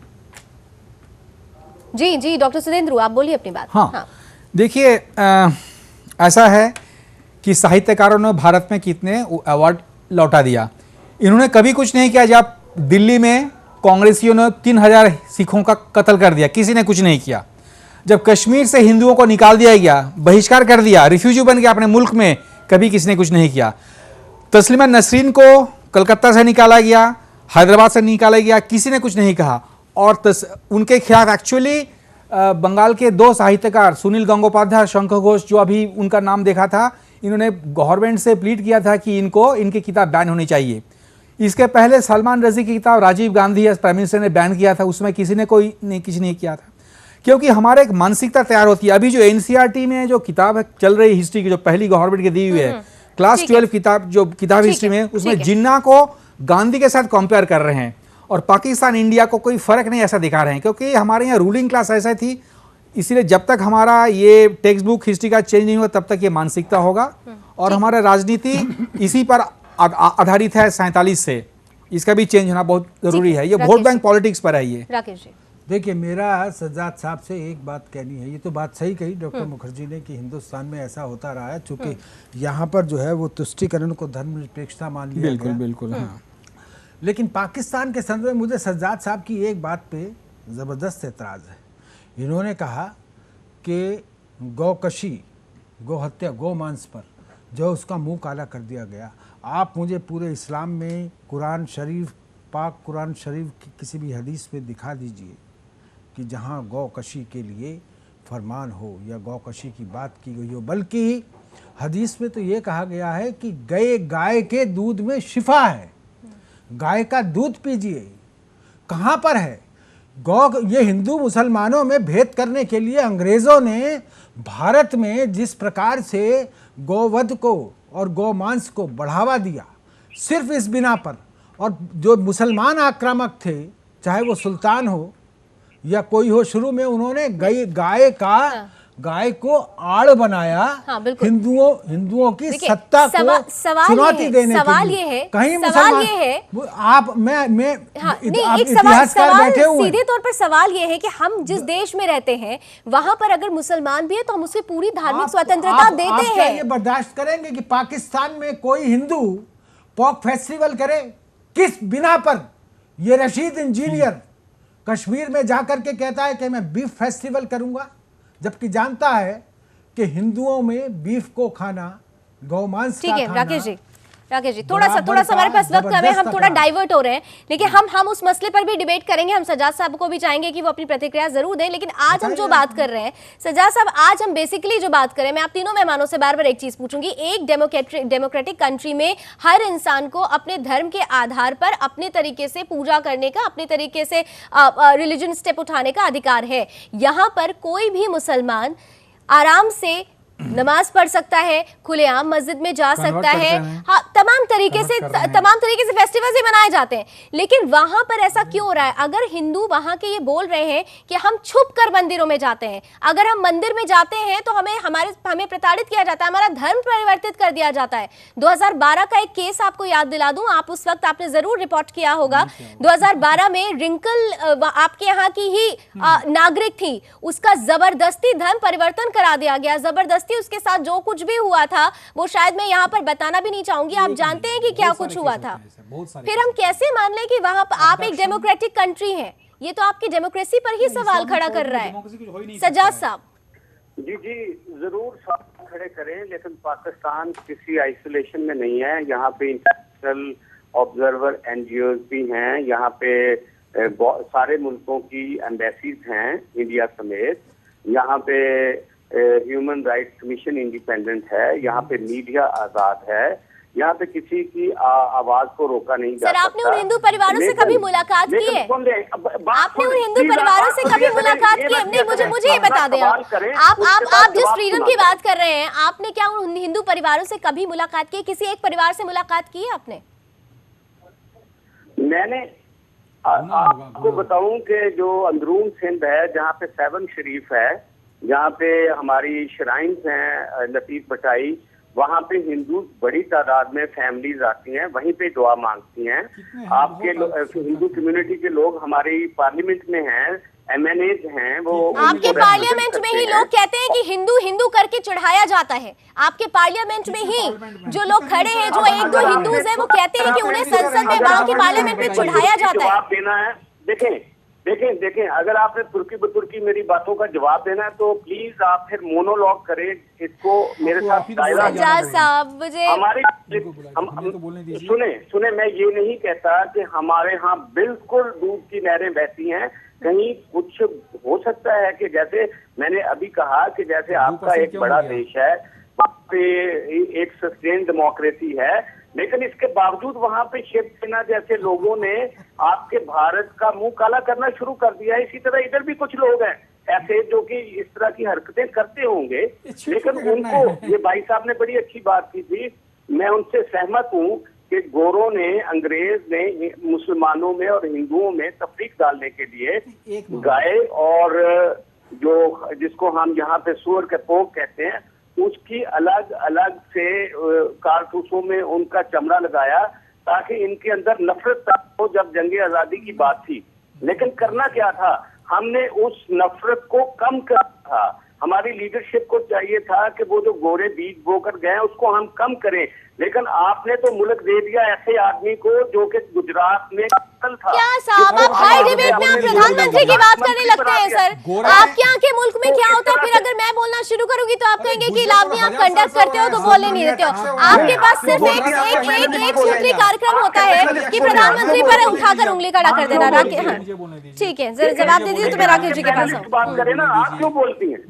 जी जी, डॉक्टर सुदेंद्र आप बोलिए अपनी बात। हाँ। देखिए ऐसा है कि साहित्यकारों ने भारत में कितने अवार्ड लौटा दिया, इन्होंने कभी कुछ नहीं किया। जब दिल्ली में कांग्रेसियों ने 3000 सिखों का कत्ल कर दिया, किसी ने कुछ नहीं किया। जब कश्मीर से हिंदुओं को निकाल दिया गया, बहिष्कार कर दिया, रिफ्यूजी बन गया अपने मुल्क में, कभी किसी ने कुछ नहीं किया। तस्लीमा नसरीन को कलकत्ता से निकाला गया, हैदराबाद से निकाला गया, किसी ने कुछ नहीं कहा। और उनके खिलाफ एक्चुअली बंगाल के 2 साहित्यकार सुनील गंगोपाध्याय, शंकर घोष, जो अभी उनका नाम देखा था, इन्होंने गवर्नमेंट से प्लीड किया था कि इनकी किताब बैन होनी चाहिए। इसके पहले सलमान रजी की किताब राजीव गांधी प्राइम मिनिस्टर ने बैन किया था, उसमें किसी ने कुछ नहीं किया था। क्योंकि हमारे एक मानसिकता तैयार होती है। अभी जो एनसीईआरटी में जो किताब चल रही हिस्ट्री की, जो पहली गवर्नमेंट की दी हुई है, क्लास 12 किताब, जो किताब हिस्ट्री में, उसमें जिन्ना को गांधी के साथ कंपेयर कर रहे हैं और पाकिस्तान इंडिया को कोई फर्क नहीं ऐसा दिखा रहे हैं। क्योंकि हमारे यहाँ रूलिंग क्लास ऐसा थी, इसीलिए जब तक हमारा ये टेक्स्ट बुक हिस्ट्री का चेंज नहीं हुआ तब तक ये मानसिकता होगा। और हमारा राजनीति इसी पर आधारित है 47 से, इसका भी चेंज होना बहुत जरूरी है। ये वोट बैंक पॉलिटिक्स पर है। ये राकेश जी, देखिए, मेरा सज्जाद साहब से एक बात कहनी है। ये तो बात सही कही डॉक्टर मुखर्जी ने कि हिंदुस्तान में ऐसा होता रहा है, चूंकि यहाँ पर जो है वो तुष्टिकरण को धर्मनिरपेक्षता मान लिया बिल्कुल गया। बिल्कुल हाँ। लेकिन पाकिस्तान के संदर्भ में मुझे सज्जाद साहब की एक बात पे ज़बरदस्त एतराज़ है। इन्होंने कहा कि गौकशी, गौहत्या, गौमांस पर जो उसका मुंह काला कर दिया गया। आप मुझे पूरे इस्लाम में कुरान शरीफ, पाक कुरान शरीफ की किसी भी हदीस पे दिखा दीजिए कि जहाँ गौकशी के लिए फरमान हो या गौकशी की बात की गई हो। बल्कि हदीस में तो ये कहा गया है कि गाय के दूध में शिफा है, गाय का दूध पीजिए। कहाँ पर है गौ? ये हिंदू मुसलमानों में भेद करने के लिए अंग्रेज़ों ने भारत में जिस प्रकार से गौवध को और गौमांस को बढ़ावा दिया, सिर्फ इस बिना पर। और जो मुसलमान आक्रामक थे, चाहे वो सुल्तान हो या कोई हो, शुरू में उन्होंने गाय का गाय को आड़ बनाया, हाँ, बिल्कुल। हिंदुओं की सत्ता को चुनौती देने सवाल के ये लिए। है, कहीं सवाल ये है, आप मैं हाँ, आप एक इतिहासकार बैठे हुए, सीधे तौर पर सवाल ये है कि हम जिस देश में रहते हैं वहां पर अगर मुसलमान भी है तो हम उसे पूरी धार्मिक स्वतंत्रता देते क्या हैं। ये बर्दाश्त करेंगे कि पाकिस्तान में कोई हिंदू पॉक फेस्टिवल करे? किस बिना पर ये रशीद इंजीनियर कश्मीर में जाकर के कहता है कि मैं बीफ फेस्टिवल करूंगा, जबकि जानता है कि हिंदुओं में बीफ को खाना, गौमांस का खाना। ठीक है राकेश जी थोड़ा सा हमारे पास वक्त कम है, हम थोड़ा डाइवर्ट हो रहे हैं, लेकिन हम उस मसले पर भी डिबेट करेंगे। हम सजाद साहब को भी चाहेंगे कि वो अपनी प्रतिक्रिया जरूर दें, लेकिन आज हम जो बात कर रहे हैं सजाद साहब, आज हम बेसिकली जो बात करें, मैं आप तीनों मेहमानों से बार बार एक चीज पूछूंगी। एक डेमोक्रेटिक कंट्री में हर इंसान को अपने धर्म के आधार पर अपने तरीके से पूजा करने का, अपने तरीके से रिलीजन स्टेप उठाने का अधिकार है। यहाँ पर कोई भी मुसलमान आराम से नमाज पढ़ सकता है, खुलेआम मस्जिद में जा सकता है, हाँ, तमाम तरीके से फेस्टिवल्स ही मनाए जाते हैं। लेकिन वहां पर ऐसा क्यों हो रहा है? अगर हिंदू वहां के ये बोल रहे हैं कि हम छुप कर मंदिरों में जाते हैं, अगर हम मंदिर में जाते हैं तो हमें प्रताड़ित किया जाता है, हमारा धर्म परिवर्तित कर दिया जाता है। 2012 का एक केस आपको याद दिला दूं, आप उस वक्त आपने जरूर रिपोर्ट किया होगा। 2012 में रिंकल आपके यहाँ की ही नागरिक थी, उसका जबरदस्ती धर्म परिवर्तन करा दिया गया, जबरदस्ती उसके साथ जो कुछ भी हुआ था वो शायद मैं यहाँ पर बताना भी नहीं चाहूंगी, आप जानते हैं कि क्या कुछ हुआ था। फिर हम कैसे मान लें कि वहां पर आप एक डेमोक्रेटिक कंट्री हैं? ये तो आपकी डेमोक्रेसी पर ही सवाल खड़ा कर रहा है। सजाद साहब जी जरूर सवाल खड़े करें, लेकिन पाकिस्तान किसी आइसोलेशन में नहीं है। यहाँ पे इंटरनेशनल ऑब्जर्वर एनजीओ भी हैं, यहाँ पे सारे मुल्कों की एम्बेसीज हैं इंडिया समेत, यहाँ पे ह्यूमन राइट्स कमीशन इंडिपेंडेंट है, यहाँ पे मीडिया आजाद है, यहाँ पे किसी की आवाज को रोका नहीं जा सकता। सर, आपने उन हिंदू परिवारों से कभी मुलाकात की है? आपने उन हिंदू परिवारों से कभी मुलाकात की है? नहीं, मुझे ये बता दें आप जिस फ्रीडम की बात कर रहे हैं, आपने क्या उन हिंदू परिवारों से कभी मुलाकात की? किसी एक परिवार से मुलाकात की है आपने? मैंने आपको बताऊं कि जो अंदरून सिंध है, जहाँ पे 7 शरीफ है, जहाँ पे हमारी श्राइन्स हैं लतीफ बटाई, वहाँ पे हिंदू बड़ी तादाद में फैमिलीज आती हैं, वहीं पे दुआ मांगती हैं। आपके हिंदू कम्युनिटी के लोग हमारी पार्लियामेंट में हैं, एमएनएज हैं, वो आपके पार्लियामेंट में ही लोग कहते हैं कि हिंदू हिंदू करके चढ़ाया जाता है। आपके पार्लियामेंट में ही जो लोग खड़े हैं, जो 1-2 हिंदूज हैं, वो कहते हैं कि उन्हें संसद में, वहाँ के पार्लियामेंट में चढ़ाया जाता है। देखें, अगर आपने तुर्की बतुर्की मेरी बातों का जवाब देना है तो प्लीज आप फिर मोनोलॉग करें, इसको मेरे साथ सुने। मैं ये नहीं कहता कि हमारे यहाँ बिल्कुल दूध की नहरें बहती हैं, कहीं कुछ हो सकता है कि जैसे मैंने अभी कहा कि जैसे आपका एक बड़ा देश है, वहाँ पे एक सस्टेन डेमोक्रेसी है, लेकिन इसके बावजूद वहाँ पे शिवसेना जैसे लोगों ने आपके भारत का मुंह काला करना शुरू कर दिया है। इसी तरह इधर भी कुछ लोग हैं ऐसे जो कि इस तरह की हरकतें करते होंगे, लेकिन उनको, ये भाई साहब ने बड़ी अच्छी बात की थी, मैं उनसे सहमत हूँ कि गोरों ने, अंग्रेज ने मुसलमानों में और हिंदुओं में तफरीक डालने के लिए गाय और जो जिसको हम यहाँ पे सूअर के पोक कहते हैं, उसकी अलग अलग से कारतूसों में उनका चमड़ा लगाया ताकि इनके अंदर नफरत हो। जब जंग आजादी की बात थी, लेकिन करना क्या था, हमने उस नफरत को कम करना था। हमारी लीडरशिप को चाहिए था कि वो जो गोरे बीज बोकर गए उसको हम कम करें, लेकिन आपने तो मुल्क दे दिया ऐसे आदमी को जो कि गुजरात में कत्ल था। क्या साहब, आप हाई डिबेट में आप प्रधानमंत्री की बात करने लगते हैं सर। आपके यहाँ के मुल्क में क्या होता है, फिर अगर मैं बोलना शुरू करूंगी तो आप कहेंगे कि लावनी आप कंडक्ट करते हो तो बोलने नहीं देते हो। आपके पास सिर्फ एक सूत्री कार्यक्रम होता है कि प्रधानमंत्री पर उठाकर उंगली खड़ा कर देना। ठीक है, जवाब दे दीजिए तो मैं राकेश जी के पास आऊँ। बात करें ना, आप क्यों बोलती हैं?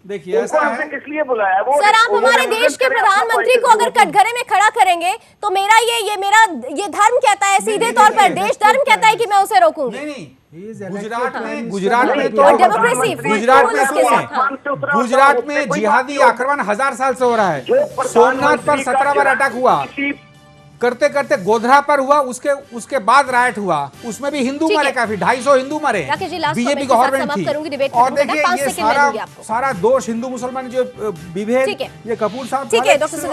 देखिए ऐसा है, किस लिए बुलाया वो? सर, आप हमारे देश के प्रधानमंत्री को अगर कटघरे में खड़ा करेंगे तो मेरा ये धर्म कहता है, सीधे तौर पर देश धर्म कहता है कि मैं उसे रोकूंगा। नहीं, गुजरात में जिहादी आक्रमण 1000 साल से हो रहा है। सोमनाथ पर 17 बार अटैक हुआ, करते करते गोधरा पर हुआ, उसके बाद राइट हुआ, उसमें भी हिंदू मरे, काफी 250 हिंदू मरे, बीजेपी गवर्नमेंट थी। और देखिए ये सारा दोष हिंदू मुसलमान जो विभेद ये कपूर साहब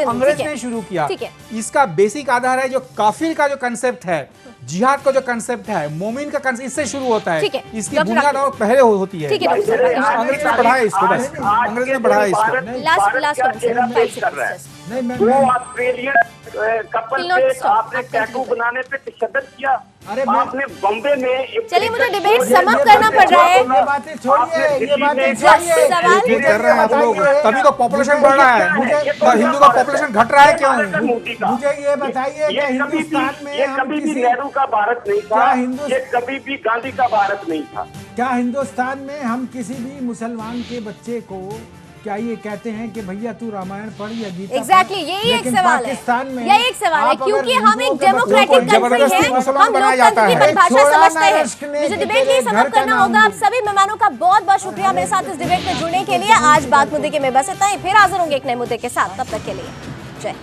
अंग्रेज ने शुरू किया। इसका बेसिक आधार है जो काफिर का जो कंसेप्ट है, जिहाद का जो कंसेप्ट है, मोमिन का कंसेप्ट, इससे शुरू होता है। इसकी बुनियाद और पहले होती है। अंग्रेज ने बढ़ाया इसको, बस अंग्रेज ने बढ़ाया इसको। वो ऑस्ट्रेलियन कपल पे आपने टैटू बनाने पे तशद्दुद किया। अरे आपने बॉम्बे में चलिए मुझे डिबेट समाप्त करना पड़ रहा है। ये बातें छोड़िए, ये बातें छोड़िए। कर रहे हैं आप लोग, तभी तो पॉपुलेशन बढ़ रहा है, हिंदू का पॉपुलेशन घट रहा है क्यों? मुझे ये बताइए कि हिंदुस्तान में हम कभी भी नेहरू का भारत नहीं था, ये कभी भी गांधी का भारत नहीं था। क्या हिंदुस्तान में हम किसी भी मुसलमान के बच्चे को क्या ये कहते हैं कि भैया तू रामायण पढ़ या गीता? एग्जैक्टली यही एक सवाल है, पाकिस्तान में यही एक सवाल है, क्योंकि हम एक डेमोक्रेटिक कंट्री हैं, हम लोकतंत्र की परिभाषा समझते हैं। मुझे डिबेट ये समाप्त करना होगा। आप सभी मेहमानों का बहुत बहुत शुक्रिया मेरे साथ इस डिबेट में जुड़ने के लिए। आज बात मुद्दे के में बस इतना ही, फिर हाजिर होंगे एक नए मुद्दे के साथ। तब तक के लिए जय।